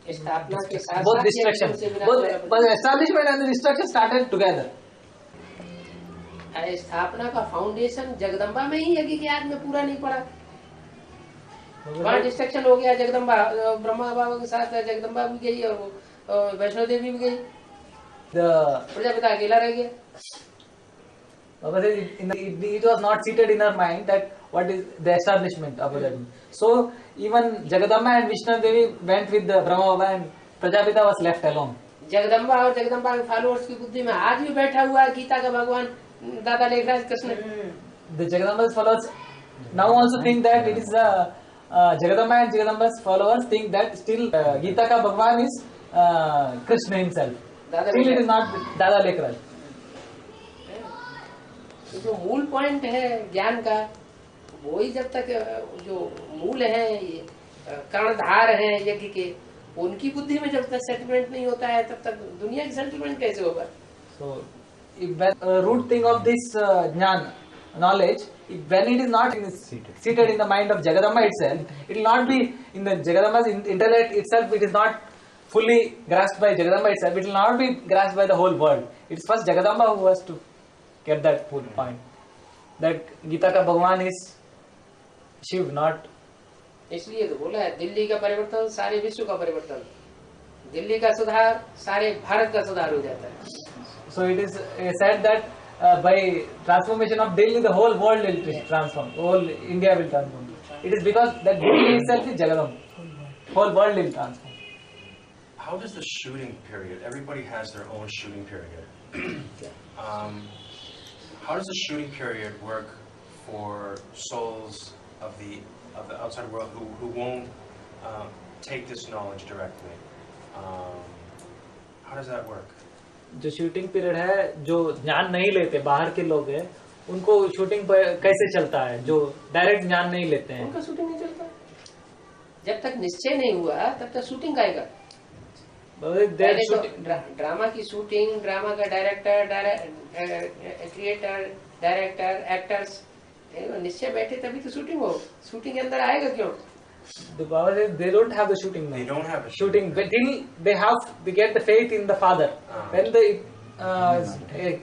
Both destruction, both establishment and the destruction started together. स्थापना का foundation Jagdamba में ही यज्ञ के याद में पूरा नहीं पड़ा, वहाँ डिस्ट्रक्शन हो गया। जगदम्बा ब्रह्मा बाबा के साथ जगदम्बा भी गई और वैष्णो देवी भी गई, प्रजापिता अकेला रह गया। Baba says it was not seated in her mind that what is the establishment of that. So even Jagadamba and Vishnu Devi went with the Brahma Baba and Prajapita was left alone. Jagdamba और जगदम्बा के followers की बुद्धि में आज भी बैठा हुआ है गीता का भगवान दादा Lekhraj Krishna. The Jagadamba's followers now also think that it is Jagadamba and Jagadamba's followers think that still Gita ka Bhagwan is Krishna himself. Still it is not Dada Lekhraj. जो मूल पॉइंट है ज्ञान का वही जब तक जो मूल है कर्णधार है यज्ञ के उनकी बुद्धि में जब तक सेटलमेंट नहीं होता है तब तक दुनिया की सेटलमेंट कैसे होगा? So, if root thing of this jnana, knowledge, when it is not seated in the mind of Jagadamba itself, it will not be in the Jagadamba's intellect itself. It is not fully grasped by Jagadamba itself. It will not be grasped by the whole world. It is first Jagadamba who has to get that full point. That Gita ka Bhagwan is Shiv, not. इसलिए तो बोला है दिल्ली का परिवर्तन सारे विश्व का परिवर्तन, दिल्ली का सुधार सारे भारत का सुधार हो जाता है। So it is said that by transformation of Delhi, the whole world will transform, whole India will transform. It is because that Delhi itself is Jagadam, whole world will transform. How does the shooting period? Everybody has their own shooting period. How does the shooting period work for souls of the outside world who won't take this knowledge directly? How does that work? जो shooting period है, जो ज्ञान नहीं लेते बाहर के लोग हैं, उनको शूटिंग कैसे चलता है? जो डायरेक्ट ज्ञान नहीं लेते हैं उनका शूटिंग नहीं चलता। जब तक निश्चय नहीं हुआ तब तक शूटिंग आएगा। ड्रामा की शूटिंग, ड्रामा का डायरेक्टर, क्रिएटर, डायरेक्टर, एक्टर्स निश्चय बैठे तभी तो शूटिंग हो। शूटिंग के अंदर आएगा क्यों? The Baba says they don't have the shooting now. They don't have a shooting. But till they get the faith in the Father. When the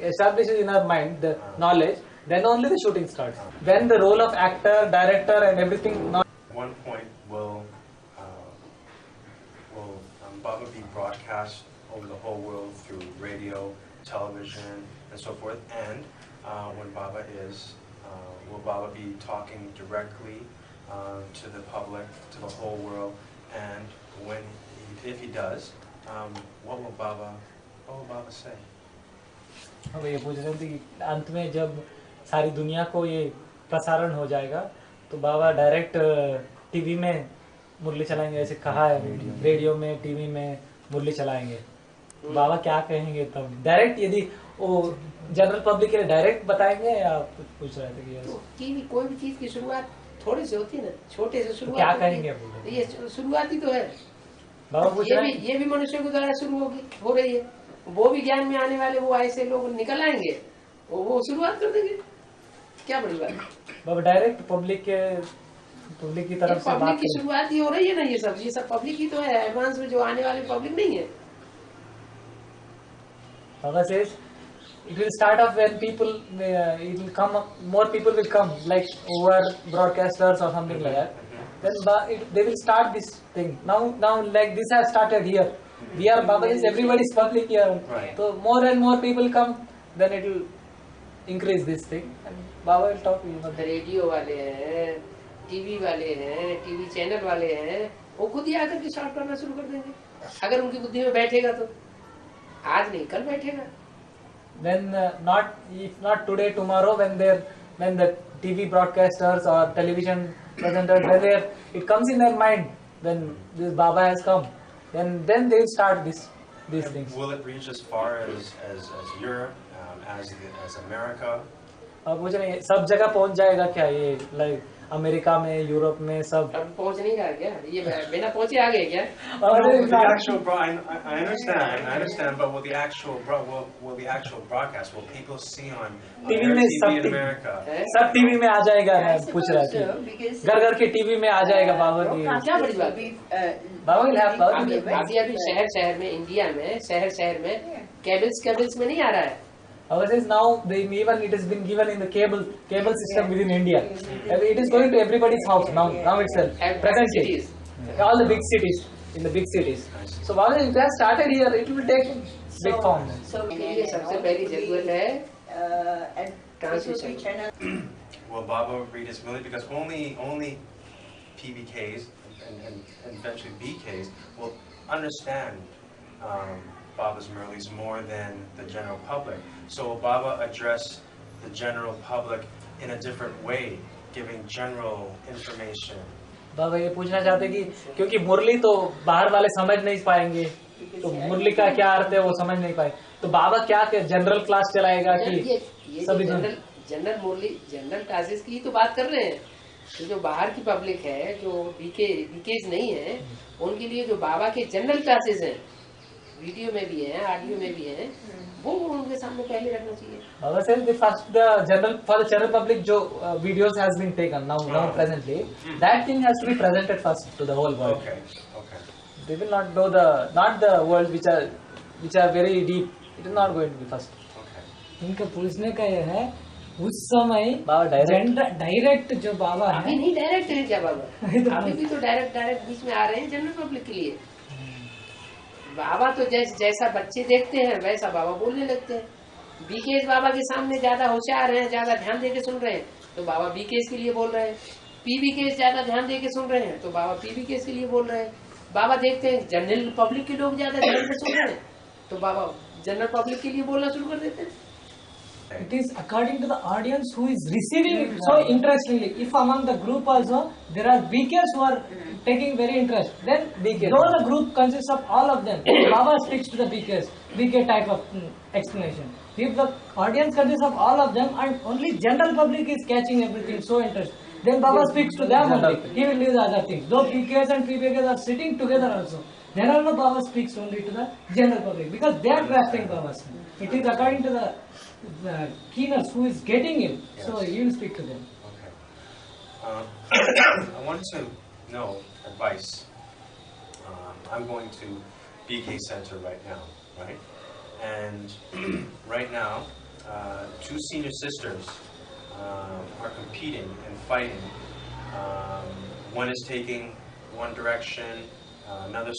establishes in our mind the knowledge, then only the shooting starts. Then the role of actor, director, and everything. One point will Baba be broadcast over the whole world through radio, television, and so forth. And when Baba is, will Baba be talking directly to the public, to the whole world? And if he does, what will Baba say? अब ये पूछ रहे थे कि अंत में जब सारी दुनिया को ये प्रसारण हो जाएगा तो बाबा डायरेक्ट टीवी में मुरली चलाएंगे, ऐसे कहा है, रेडियो में, टीवी में मुरली चलाएंगे। बाबा क्या कहेंगे तब? डायरेक्ट यदि वो जनरल पब्लिक के लिए डायरेक्ट बताएंगे या कुछ पूछ रहे थे कि टीवी कोई भी चीज की शुरुआत थोड़े से होती है ना, छोटे से शुरुआत। क्या कहेंगे? ये शुरुआत ही तो है। बाबा पूछ रहे हैं ये भी मनुष्य के द्वारा शुरू हो रही है। वो भी ज्ञान में आने वाले वो ऐसे लोग निकल आएंगे, वो शुरुआत कर देंगे। क्या बड़ी बात? बाबा डायरेक्ट पब्लिक की तरफ से पब्लिक की शुरुआत ही हो रही है ना। ये सब पब्लिक ही तो है। एडवांस में जो आने वाले पब्लिक नहीं है। Baba says it will start off when people it will come, more people will come, like over broadcasters or something like that. Then they will start this thing. Now like this has started here. We are Baba says everybody is public here. Right. So more and more people come, then it will increase this thing. And Baba will talk. Radio वाले हैं, TV वाले हैं, TV channel वाले हैं, वो खुद ही आकर के स्टार्ट करना शुरू कर देंगे। अगर उनकी बुद्धि में बैठेगा तो आज नहीं कल बैठेगा। Then if not today, tomorrow, when the TV broadcasters or television presenters, when it comes in their mind, when this Baba has come, then they will start these things. Will it reach as far as Europe, as America? अब पूछ रहे हैं सब जगह पहुंच जाएगा क्या ये? लाइक अमेरिका में, यूरोप में, सब पहुंच नहीं रहा क्या? ये बिना पहुंचे आ गए क्या? The actual I understand, but will the actual broadcast, will people see on TV में, TV in America? सब टीवी में आ जाएगा। पूछ रहा था घर के टीवी में आ जाएगा बाबा की। क्या बड़ी बात? बाबा will have अभी शहर में, इंडिया में शहर में केबल्स में नहीं आ रहा है। Our says now even it has been given in the cable system within India. It is going to everybody's house now itself. Presently, all the big cities, in the big cities. So Baba, if it has started here, it will take big foundation. So के लिए सबसे पहली जरूरत है and Transition. channel. Will Baba read his Murli? Because only PBKs and eventually BKs will understand Baba's Murlis more than the general public. So will Baba address the general public in a different way, giving general information? बाबा ये पूछना चाहते कि क्योंकि मुरली तो बाहर वाले समझ नहीं पाएंगे, तो मुरली का क्या अर्थ है वो समझ नहीं पाए, तो बाबा क्या जनरल क्लास चलाएगा कि ये सभी जनरल मुरली जनरल क्लासेस की तो बात कर रहे हैं। तो जो बाहर की पब्लिक है, जो बीकेज नहीं है, उनके लिए जो बाबा के जनरल क्लासेस हैं, वीडियो में भी हैं, ऑडियो में भी हैं, वो उनके सामने पहले रखना चाहिए। Baba says the first for the general public जो videos has been taken now presently, that thing has to be presented first to the whole world. Okay, okay. They will not know not the world which are very deep. It is not going to be first. Okay. इनका पूछने का ये है, उस समय बाबा direct जो बाबा अभी है, नहीं डायरेक्ट है क्या बाबा? अभी भी तो डायरेक्ट बीच में आ रहे हैं जनरल पब्लिक के लिए। बाबा तो जैसा बच्चे देखते हैं वैसा बाबा बोलने लगते हैं। बीकेस बाबा के सामने ज्यादा होशियार हैं, ज्यादा ध्यान देके सुन रहे हैं, तो बाबा बीकेस के लिए बोल रहे हैं। पीबी केस ज्यादा ध्यान देके सुन रहे हैं, तो बाबा पीबी केस के लिए बोल रहे हैं। बाबा देखते हैं जनरल पब्लिक के लोग ज्यादा ध्यान से सुन रहे हैं, तो बाबा जनरल पब्लिक के लिए बोलना शुरू कर देते हैं। it is according to the audience who is receiving it so interestingly. If among the group also there are BKs who are taking very interest, then though the group consists of all of them, Baba speaks to the BKs, BK type of explanation. If the audience consists of all of them and only general public is catching everything so interested, then Baba speaks to them only. He will leave the other things. Though PKs and PBKs are sitting together also, then also Baba speaks only to the general public because they are grasping Baba's. It is according to the keeners who is getting it, so he will speak to them. Okay. I want to know advice. I'm going to BK Center right now, right? And right now, two senior sisters are competing and fighting. One is taking one direction, another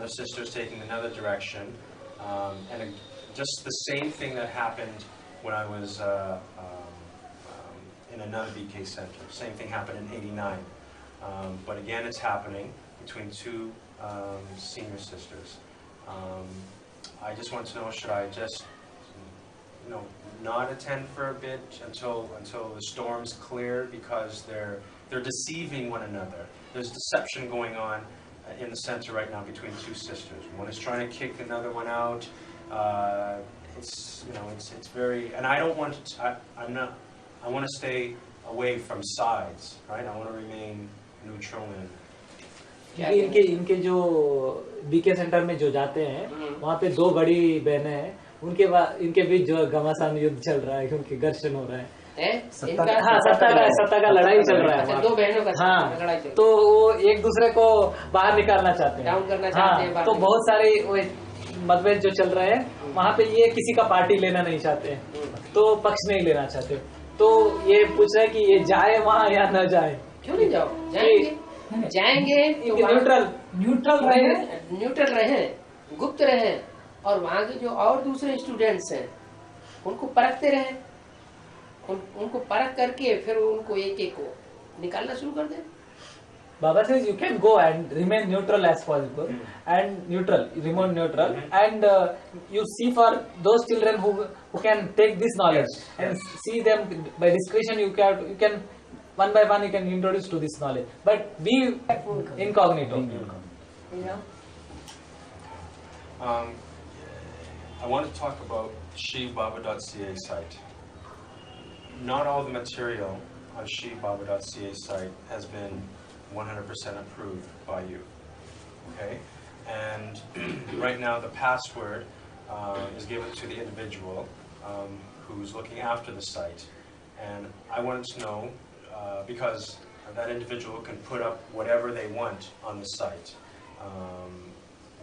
sister is taking another direction, and just the same thing that happened when I was in another BK center. Same thing happened in '89, but again it's happening between two senior sisters. I just want to know, should I just, not attend for a bit until the storms clear, because they're deceiving one another. There's deception going on in the center right now between two sisters. One is trying to kick another one out. It's very, and I don't want to. I want to stay away from sides, right? I want to remain neutral and. इनके जो BK centre में जो जाते हैं वहाँ पे दो बड़ी बहनें हैं, इनके बीच जो घमासान युद्ध चल रहा है, उनके घर्षण हो रहा है, सत्ता का लड़ाई चल रहा है। दो बहनों का हाँ, तो वो एक दूसरे को बाहर निकालना चाहते हैं, डाउन करना चाहते हैं। तो बहुत सारे मतभेद जो चल रहे हैं वहाँ पे, ये किसी का पार्टी लेना नहीं चाहते हैं, तो पक्ष नहीं लेना चाहते, तो ये पूछ रहे हैं कि ये जाए वहाँ या न जाए। क्यों नहीं जाओ? जाएंगे तो न्यूट्रल रहे, गुप्त रहे, और वहाँ के जो और दूसरे स्टूडेंट्स हैं उनको परखते रहे, उनको परख करके फिर उनको एक एक को निकालना शुरू कर दें। Baba says you can go and remain neutral as possible, and remain neutral, and you see for those children who can take this knowledge and see them by discretion. You can one by one you can introduce to this knowledge, but be incognito. I want to talk about shivbaba.ca site. Not all the material on shivbaba.ca site has been 100% approved by you, okay? And right now the password is given to the individual who's looking after the site. And I wanted to know, because that individual can put up whatever they want on the site,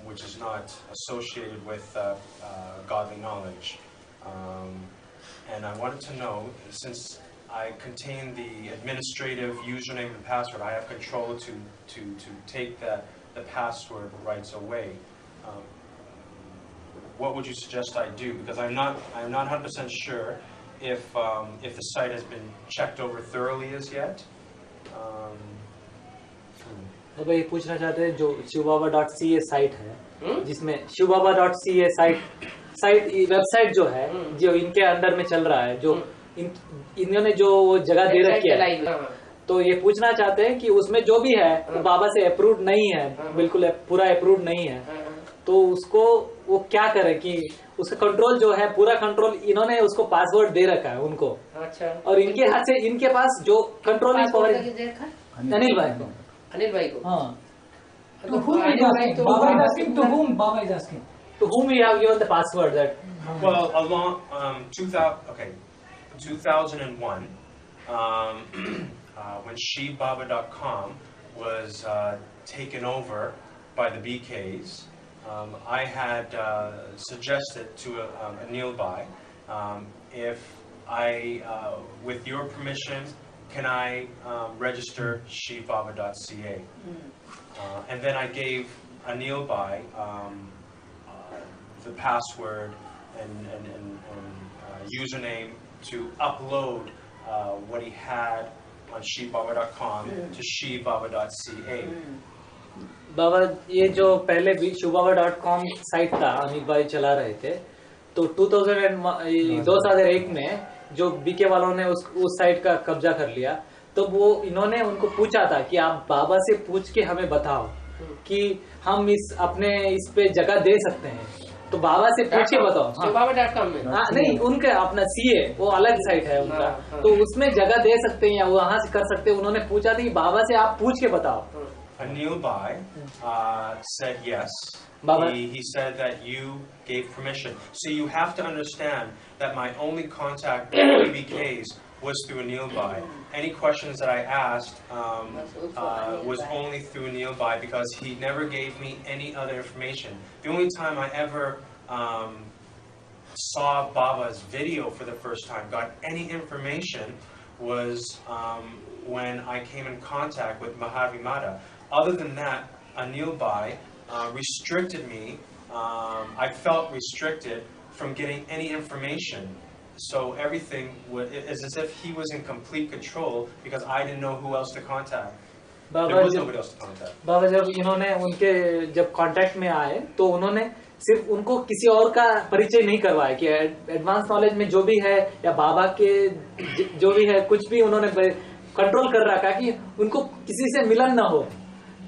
which is not associated with godly knowledge. And I wanted to know, since I contain the administrative username and password, I have control to take the password rights away. what would you suggest I do? Because I'm not 100% sure if the site has been checked over thoroughly as yet. तो भाई पूछना चाहते हैं जो shivbaba.ca site है, जिसमें shivbaba.ca site website जो है, जो इनके अंडर में चल रहा है, जो इन्होंने जो जगह दे रखी है, तो ये पूछना चाहते हैं कि उसमें जो भी है वो बाबा से अप्रूव्ड नहीं है, बिल्कुल पूरा अप्रूव्ड नहीं है, तो उसको वो क्या करे कि उसका कंट्रोल जो है, पूरा कंट्रोल इन्होंने उसको पासवर्ड दे रखा है उनको। अच्छा। और इनके हाथ से, इनके पास जो कंट्रोल अनिल भाई को हाँ। To whom is asking? Baba is asking to whom? Baba is asking. To whom we have given the password that? Well, along 2001, when shivbaba.com was taken over by the BKs, I had suggested to Anil Bhai, if I, with your permission, can I register shivbaba.ca? And then I gave Anil Bhai the password and username to upload what he had on shivbaba.com to shivbaba.ca. बाबा ये जो पहले भी shivbaba.com site था अनिल भाई चला रहे थे, तो 2001 में जो बीके वालों ने उस साइट का कब्जा कर लिया, तो वो इन्होंने उनको पूछा था कि आप बाबा से पूछ के हमें बताओ कि हम अपने इस पे जगह दे सकते हैं, तो बाबा से पूछ के बताओ। shivbaba.com में नहीं, उनका अपना CA वो अलग साइट है उनका, तो उसमें जगह दे सकते हैं या वहां से कर सकते हैं। उन्होंने पूछा था कि बाबा से आप पूछ के बताओ। Anil Bhai said yes. He said that you gave permission. So you have to understand that my only contact with BBKs was through Anil Bhai. Any questions that I asked was only through Anil Bhai because he never gave me any other information. The only time I ever saw Baba's video for the first time, got any information, was when I came in contact with Mahavi Mata. Other than that, Anil Bhai restricted me. I felt restricted from getting any information. So everything is as if he was in complete control because I didn't know who else to contact. There was nobody else to contact. बाबा जब इन्होंने उनके जब contact में आए तो उन्होंने सिर्फ उनको किसी और का परिचय नहीं करवाया कि एडवांस नॉलेज में जो भी है या बाबा के जो भी है कुछ भी उन्होंने कंट्रोल कर रखा कि उनको किसी से मिलन ना हो,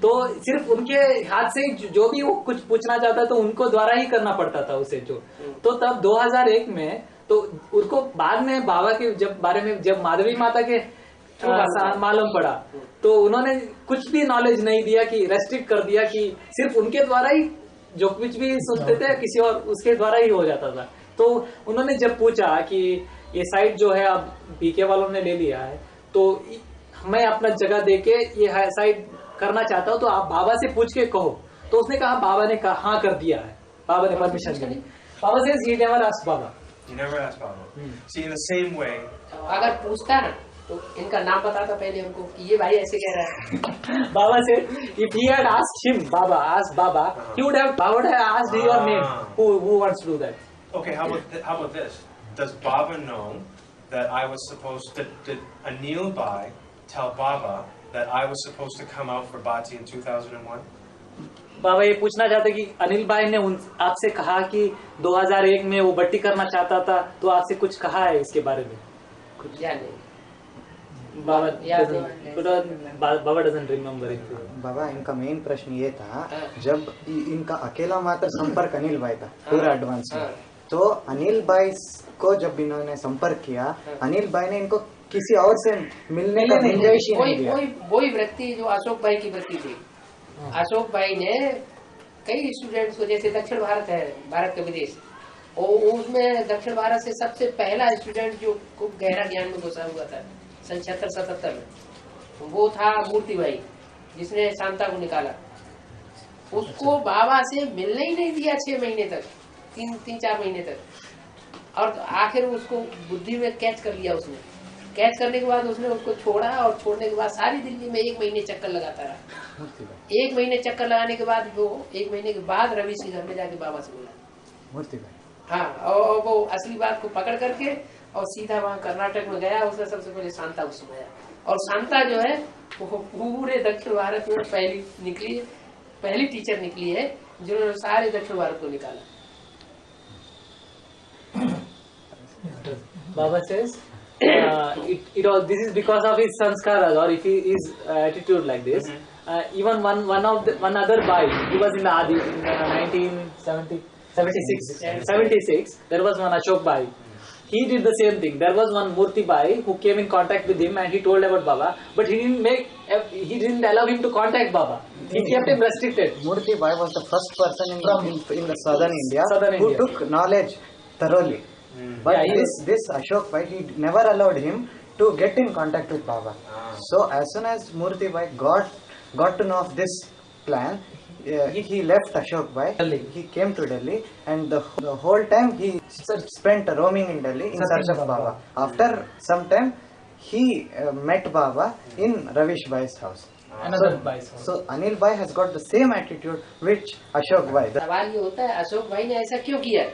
तो सिर्फ उनके हाथ से जो भी वो कुछ पूछना चाहता तो उनको द्वारा ही करना पड़ता था उसे जो। तो तब 2001 में तो उनको बाद में बाबा के बारे में जब माधवी माता के मालूम पड़ा तो उन्होंने कुछ भी नॉलेज नहीं दिया कि रेस्ट्रिक्ट कर दिया कि सिर्फ उनके द्वारा ही जो कुछ भी सुनते थे किसी और उसके द्वारा ही हो जाता था। तो उन्होंने जब पूछा कि ये साइट जो है अब बीके वालों ने ले लिया है तो मैं अपना जगह देके ये साइट करना चाहता हूँ, तो आप बाबा से पूछ के कहो। तो उसने कहा बाबा ने कहा हाँ कर दिया है, बाबा ने परमिशन दी। बाबा से he never asked Baba. He never asked Baba. See, in the same way. अगर पूछता ना तो इनका नाम बताता पहले उनको कि ये भाई ऐसे कह रहा है। बाबा से if he had asked him, asked Baba, he would have asked your name. Who wants to do that? Okay, how about this? Does Baba know that I was supposed to? Did Anil Bhai tell Baba that I was supposed to come out for Bhati in 2001? बाबा ये पूछना चाहते कि अनिल भाई ने आपसे कहा कि 2001 में वो बट्टी करना चाहता था, तो आपसे कुछ कहा है इसके बारे में? कुछ याद नहीं। बाबा doesn't remember it. बाबा इनका मेन प्रश्न ये था, जब इनका अकेला मात्र संपर्क अनिल भाई था पूरा एडवांस में, तो अनिल भाई को जब इन्होंने संपर्क किया, अनिल भाई ने इनको किसी और से मिलने का गुंजाइश ही नहीं दिया। वही वृत्ति जो अशोक भाई की वृत्ति थी। अशोक भाई ने कई स्टूडेंट्स को, जैसे दक्षिण भारत है, भारत का विदेश, और उसमें दक्षिण भारत से सबसे पहला स्टूडेंट जो खूब गहरा ज्ञान में घुसा हुआ था 76-77 में, वो था मूर्ति भाई, जिसने शांता को निकाला। उसको बाबा से मिलने ही नहीं दिया 6 महीने तक, 3-4 महीने तक, और आखिर उसको बुद्धि में कैच कर लिया। उसने कैच करने के बाद उसने उसको छोड़ा, और छोड़ने के बाद सारी दिल्ली में 1 महीने चक्कर लगाता रहा। 1 महीने चक्कर लगाने के बाद वो 1 महीने के बाद रवि के घर में जाके बाबा से मिला। मूर्ति भाई। हाँ, और वो असली बात को पकड़ करके और सीधा वहाँ कर्नाटक में गया। उसने सबसे पहले शांता को सुनाया, और शांता जो है वो पूरे दक्षिण भारत में पहली टीचर निकली है जिन्होंने सारे दक्षिण भारत को निकाला। Baba says, this is because of his sanskaras, or if his attitude like this. Even one other boy, he was in the Adi in 1976. There was one Ashok Bhai. He did the same thing. There was one Murti Bhai who came in contact with him and he told about Baba, but he didn't allow him to contact Baba. He kept him restricted. Murti Bhai was the first person in the southern India who India. took knowledge thoroughly. But Yeah, this Ashok Bhai, he never allowed him to get in contact with Baba. So as soon as Murti Bhai got to know of this plan, he left Ashok Bhai. He came to Delhi, and the whole time he spent roaming in Delhi in search of Baba. After some time, he met Baba in Ravish Bhai's house. Another Bhai. So Anil Bhai has got the same attitude which Ashok Bhai. सवाल ये होता है अशोक भाई ने ऐसा क्यों किया,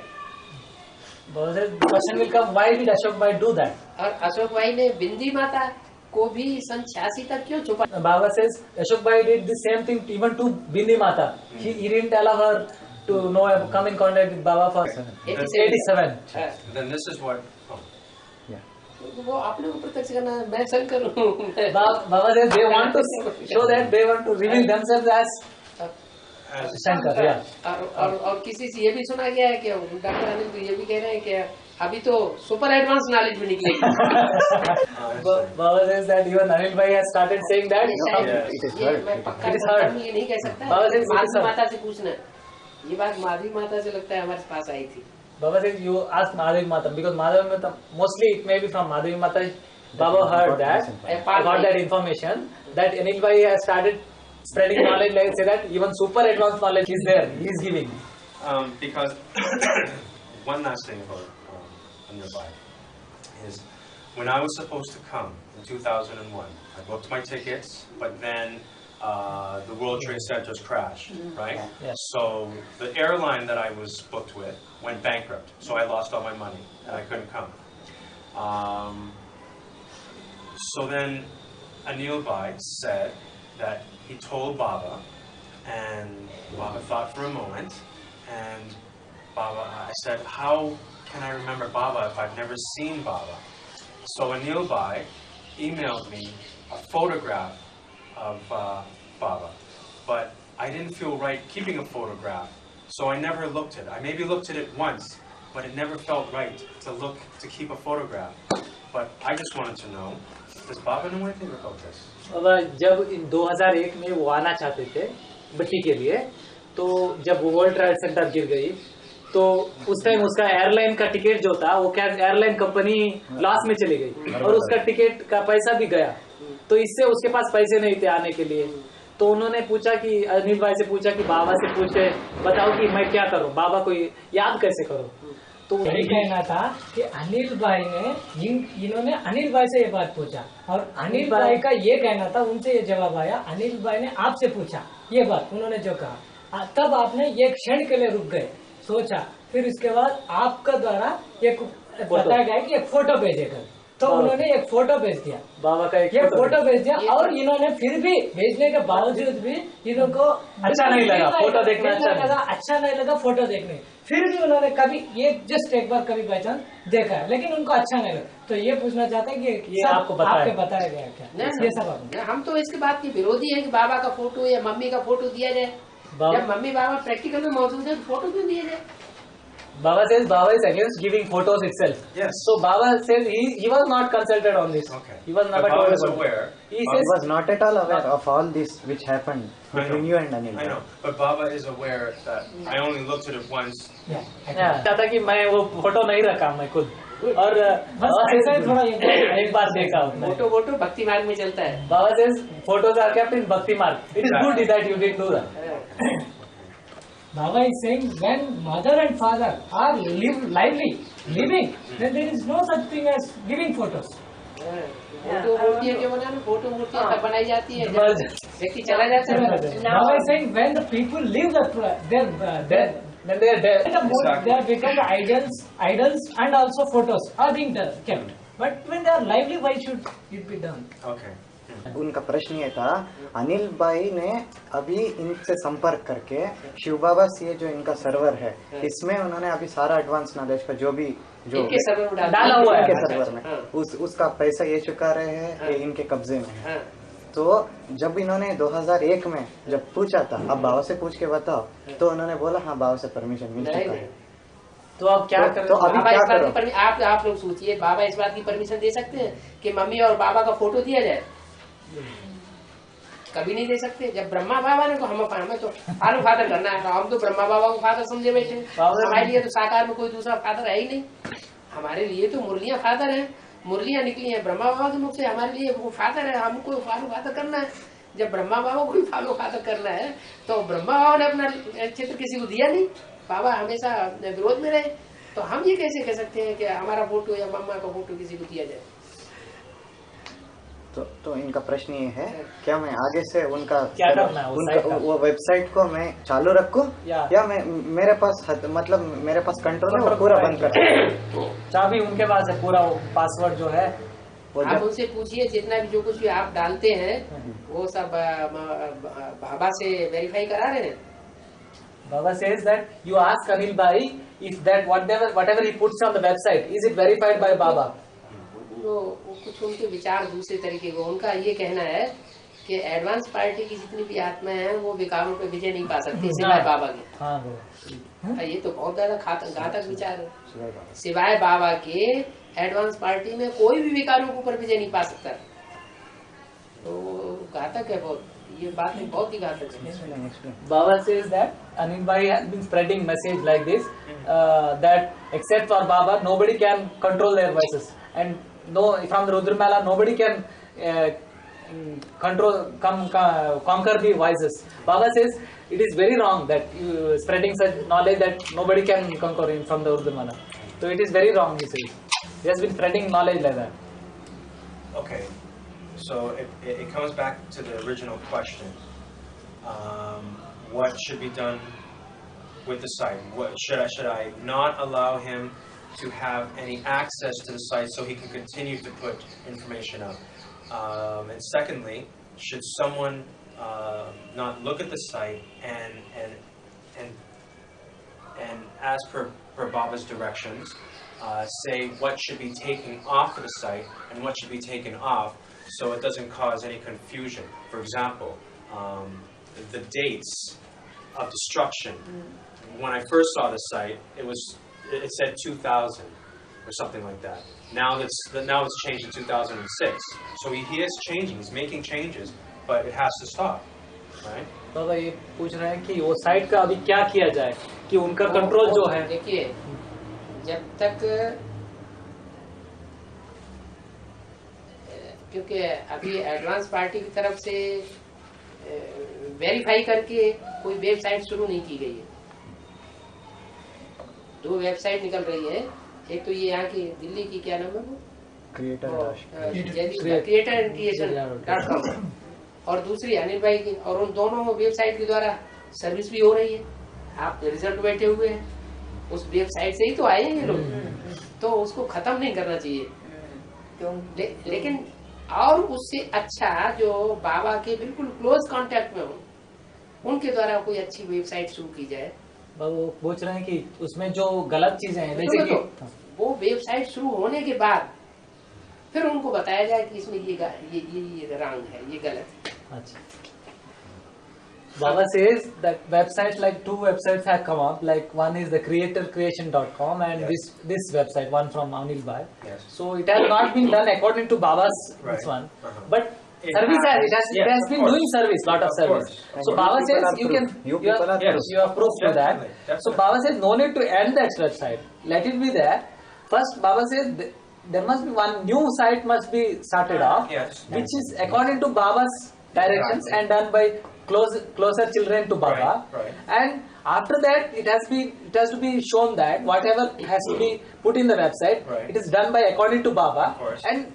Baba says, the question will come, why did Ashok Bhai do that? और अशोक भाई ने बिंदी माता को भी सन 86 तक क्यों छुपा। Baba says Ashok Bhai did the same thing even to Bindi Mata. He didn't allow her to come in contact with Baba for 87. Then this is what. Oh. वो अपने को प्रत्यक्ष करना, मैं शंकर हूँ। Baba says they want to show that they want to reveal themselves as Shankar. Yeah. और किसी से ये भी सुना गया है कि डॉक्टर अनिल तो ये भी कह रहे हैं कि अभी तो सुपर एडवांस नॉलेज भी निकलेगी। Baba says that even Anil Bhai has started saying that. ये मैं पक्का ये नहीं कह सकता, माधवी माता से पूछना। ये बात माधवी माता से लगता है हमारे पास आई थी। Baba says you ask Madhavi Mata, because Madhavi Mata, mostly it may be from Madhavi Mata. Baba heard that, got that information that Anil Bhai has started spreading knowledge, like say that even super advanced knowledge is there. He is giving. Because one last thing about Anil Bhai is when I was supposed to come in 2001, I booked my tickets, but then the World Trade Center just crashed, right? Yes. So the airline that I was booked with went bankrupt, so I lost all my money and I couldn't come. So then Anil Bhai said that he told Baba, and Baba thought for a moment, and I said, how can I remember Baba if I've never seen Baba? So Anil Bhai emailed me a photograph of Baba, but I didn't feel right keeping a photograph, so I never looked at it. I maybe looked at it once, but it never felt right to keep a photograph. But I just wanted to know, does Baba know anything about this? जब इन 2001 में वो आना चाहते थे बट्टी के लिए, तो जब वो वर्ल्ड ट्रेड सेंटर गिर गई, तो उस टाइम उसका एयरलाइन का टिकट जो था वो क्या एयरलाइन कंपनी लॉस में चली गई और उसका टिकट का पैसा भी गया, तो इससे उसके पास पैसे नहीं थे आने के लिए। तो उन्होंने पूछा कि अनिल भाई से पूछा कि बाबा से पूछे बताओ कि मैं क्या करूं, बाबा को याद कैसे करूं। तो यही कहना था कि अनिल भाई ने इन्होंने अनिल भाई से ये बात पूछा और अनिल भाई का ये कहना था, उनसे ये जवाब आया, अनिल भाई ने आपसे पूछा ये बात, उन्होंने जो कहा, तब आपने ये क्षण के लिए रुक गए, सोचा, फिर इसके बाद आपका द्वारा ये बताया गया कि एक फोटो भेजेगा, तो उन्होंने एक फोटो भेज दिया, बाबा का एक फोटो भेज दिया। और इन्होंने फिर भी भेजने के बावजूद भी इनको अच्छा नहीं लगा फोटो देखना, अच्छा नहीं लगा फोटो देखने, फिर भी उन्होंने कभी ये जस्ट एक बार कभी बाई चांस देखा है, लेकिन उनको अच्छा नहीं लगा। तो ये पूछना चाहते हैं कि ये आपको बताया गया क्या ये सब? हम तो इसके बात के विरोधी है कि बाबा का फोटो या मम्मी का फोटो दिया जाए। जब मम्मी बाबा प्रैक्टिकल में मौजूद है तो फोटो क्यों दिया जाए? Baba says Baba is against giving photos itself. Yes. So Baba says he was not consulted on this. Okay. He was never Baba told is about aware. He He says was not at all aware of all this which happened between you and Anil. I know, but Baba is aware that I only looked at it once. चाहता कि मैं वो photo नहीं रखा मैं खुद, और ऐसा ही थोड़ा एक बार देखा फोटो भक्ति मार्ग में चलता है। Baba says photos are kept in bhakti mark. It is good that you did do that. Baba is saying when mother and father are living, then there is no such thing as giving photos. Photo मूर्तियाँ क्यों बनाना? Photo मूर्तियाँ तब बनाई जाती है जब व्यक्ति चला जाता है। Baba is saying when the people leave their then they are dead. They have become the idols and also photos are being kept. But when they are lively, why should it be done? Okay. उनका प्रश्न ये था, अनिल भाई ने अभी इनसे संपर्क करके शिव बाबा से जो इनका सर्वर है, इसमें उन्होंने अभी सारा एडवांस नॉलेज का जो इनके सर्वर में डाला हुआ है इनके सर्वर में उसका पैसा ये चुका रहे हैं, ये इनके कब्जे में है। तो जब इन्होंने 2001 में जब पूछा था, अब बाबा से पूछ के बताओ, तो उन्होंने बोला हाँ बाबा से परमिशन मिल चुका है। तो अब क्या करें? तो अभी बाबा क्या इस बात करो? की आप लोग सोचिए, बाबा इस बात की परमिशन दे सकते हैं कि मम्मी और बाबा का फोटो दिया जाए? कभी नहीं दे सकते। जब ब्रह्मा बाबा ने तो हमें तो आलू फादर करना है, तो हम तो ब्रह्मा बाबा को फादर समझे बैठे। हमारे लिए तो साकार में कोई दूसरा फादर है ही नहीं। हमारे लिए तो मुरलियां फादर है, मुरलियां निकली है ब्रह्मा बाबा के मुख से, हमारे लिए वो फादर है। हमको फॉलो फादर करना है। जब ब्रह्मा बाबा को भी फॉलो फादर करना है, तो ब्रह्मा बाबा ने अपना चित्र किसी को दिया नहीं, बाबा हमेशा विरोध में रहे। तो हम ये कैसे कह सकते हैं कि हमारा फोटो या मम्मा का फोटो किसी को दिया जाए? तो इनका प्रश्न ये है, क्या मैं आगे से उनका वो वेबसाइट को मैं चालू रखूं या मैं मेरे पास मतलब मेरे पास कंट्रोल है, पूरा बंद कर चाबी उनके पास है, पूरा पासवर्ड जो है आप उनसे पूछिए। जितना भी जो कुछ भी आप डालते हैं वो सब बाबा से वेरीफाई करा रहे हैं। Baba says that you ask Anil Bhai if that whatever he puts on the website, is it verified by Baba? वो कुछ उनके विचार दूसरे तरीके को। उनका ये कहना है कि एडवांस पार्टी की जितनी भी आत्माएं हैं वो विकारों पे विजय नहीं पा सकती सिवाय बाबा के। ये तो बहुत ज्यादा घातक विचार है। सिवाय बाबा के एडवांस पार्टी में कोई भी विकारों के ऊपर विजय नहीं पा सकता। तो घातक है बहुत, ये बात बहुत ही घातक है। Baba says that Anil Bhai has been spreading message like this, that except for Baba nobody can control their voices, and no, from the Rudramala nobody can conquer the voices. Baba says it is very wrong that you spreading such knowledge that nobody can conquer him from the Rudramala. So it is very wrong, he says. He has been spreading knowledge like that. Okay, so it comes back to the original question. What should be done with the site? Should I not allow him to have any access to the site so he can continue to put information up? And secondly, should someone not look at the site and as per Baba's directions, say what should be taken off of the site and what should be taken off, so it doesn't cause any confusion? For example, the dates of destruction. When I first saw the site, it said 2000 or something like that. Now it's changed to 2006. So he is changing. He's making changes, but it has to stop, right? तो ये पूछ रहे हैं कि वो site का अभी क्या किया जाए कि उनका कंट्रोल जो है। देखिए, जब तक क्योंकि अभी एडवांस पार्टी की तरफ से वेरीफाई करके कोई वेबसाइट शुरू नहीं की गई है। 2 वेबसाइट निकल रही है। एक तो ये यहाँ की दिल्ली की, क्या नाम है वो, creator.com, और दूसरी अनिल भाई की। और उन दोनों वेबसाइट के द्वारा सर्विस भी हो रही है। आप रिजल्ट बैठे हुए हैं, उस वेबसाइट से ही तो आए हैं ये लोग, तो उसको खत्म नहीं करना चाहिए। लेकिन और उससे अच्छा जो बाबा के बिल्कुल क्लोज कांटेक्ट में हो, उनके द्वारा कोई अच्छी वेबसाइट शुरू की जाए। वो पूछ रहे हैं कि उसमें जो गलत चीजें हैं, जैसे कि वो वेबसाइट शुरू होने के बाद फिर उनको बताया जाए कि इसमें ये रंग है, ये गलत है। अच्छा। Baba says that websites, like 2 websites have come up, like one is the creatorcreation.com and this website, one from Anil Bhai. Yes. So it has not been done according to Baba's this one, but service it has been doing service, lot of service. So Baba says you have proof to that. So Baba says no need to end that website, let it be there. First Baba says there must be one new site must be started off, which is according to Baba's directions and done by closer children to Baba, right. And after that it has to be shown that whatever has to be put in the website, it is done by according to Baba, and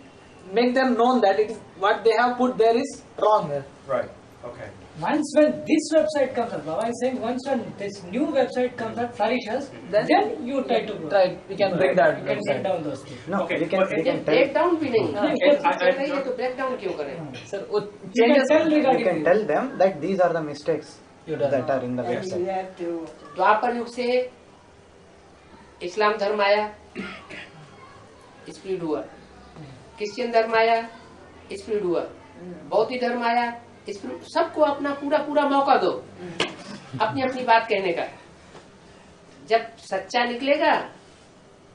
make them known that it is what they have put there is wrong. Right. Okay. once when this website comes up, Baba is saying once when this new website comes up, flourishes, then you try to grow. Right, we can bring that. You can bring down those things. No, Okay, we can but we can tell break down भी नहीं हाँ, चल रही है तो break down क्यों करें? Sir, You can changes. tell we regarding can tell them that these are the mistakes You don't that are in the And you website. have to द्वापर युग से इस्लाम धर्म आया, स्प्लिट हुआ, क्रिश्चियन धर्म आया, स्प्लिट हुआ, बौद्ध धर्म आया, स्प्लिट, सबको अपना पूरा पूरा मौका दो अपनी अपनी बात कहने का। जब सच्चा निकलेगा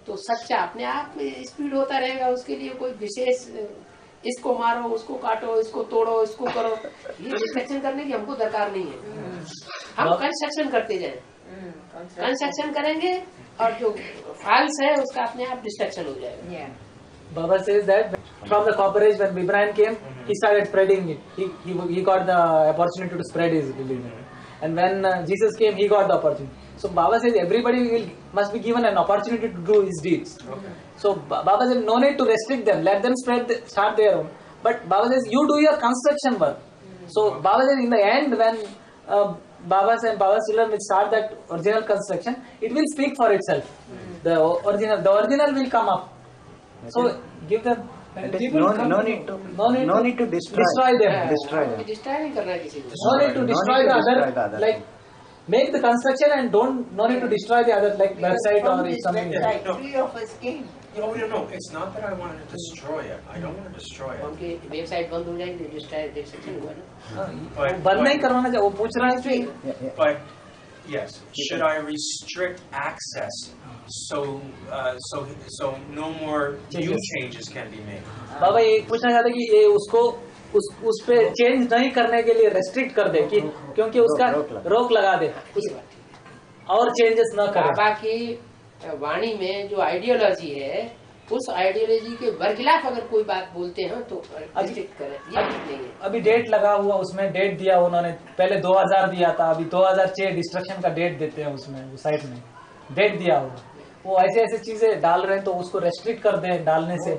तो सच्चा अपने आप में स्पीड होता रहेगा, उसके लिए कोई विशेष इसको मारो, उसको काटो, इसको तोड़ो, इसको करो, ये डिस्ट्रक्शन करने की हमको दरकार नहीं है। हम कंस्ट्रक्शन करते जाएं, कंस्ट्रक्शन करेंगे और जो फॉल्स है उसका अपने आप डिस्ट्रक्शन हो जाएगा। yeah. Baba says that from the copperage when Ibrahim came, he started spreading it. He got the opportunity to spread his religion. And when Jesus came, he got the opportunity. So Baba says everybody must be given an opportunity to do his deeds. So Baba says no need to restrict them. Let them start their own. But Baba says you do your construction work. So Baba says in the end when Baba's and Baba's children will start that original construction, it will speak for itself. The original will come up. So give them. It is no need to destroy them. Destroy them. Destroy नहीं करना है किसी को। No need to destroy the other. Like make the construction and no need to destroy the other like Because website from or this something. website, No. 3 of us came. No, no, it's not that I wanted to destroy it. I don't want to destroy it. उनकी website बंद हो जाएगी, destroy destruction हुआ ना। बंद नहीं करवाना चाहिए वो पूछ रहा है कि Yeah, yeah. But yes, should I restrict access so no more new changes can be made? बाबा ये पूछना चाहते कि ये उसको उस पे चेंज नहीं करने के लिए रेस्ट्रिक्ट कर दे कि क्योंकि उसका रोक लगा दे और चेंजेस न करे। बाबा की वाणी में जो आइडियोलॉजी है उस आइडियोलॉजी के बरखिलाफ अगर कोई बात बोलते हैं तो रिस्ट्रिक्ट करें, ये ठीक नहीं है। अभी डेट लगा हुआ उसमें डेट दिया उन्होंने, पहले 2000 दिया था, अभी 2006 डिस्ट्रक्शन का डेट देते हैं उसमें साइट में डेट दिया हुआ। वो ऐसे ऐसे चीजें डाल रहे हैं तो उसको रेस्ट्रिक्ट कर दें डालने से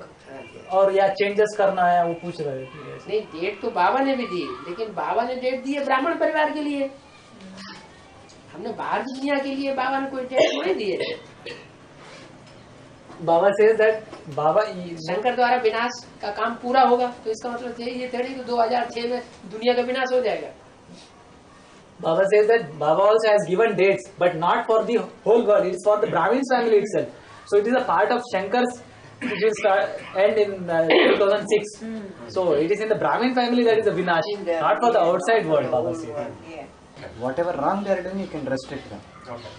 और या चेंजेस करना है वो पूछ रहे हैं। नहीं, डेट तो बाबा ने भी दी, लेकिन बाबा ने डेट दी है ब्राह्मण परिवार के लिए, हमने बाहर की दुनिया के लिए बाबा ने कोई डेट नहीं दी है। बाबा says that बाबा शंकर द्वारा विनाश का काम पूरा होगा तो इसका मतलब ये थोड़ी कि 2006 में दुनिया का विनाश हो जाएगा। Baba says that Baba also has given dates, but not for the whole world. It's for the Brahmin family itself. So it is a part of Shankar's, which will end in 2006. So it is in the Brahmin family that is the Vinash, not for the outside world. Baba says. Yeah. Whatever wrong they are doing, you can restrict them. Okay.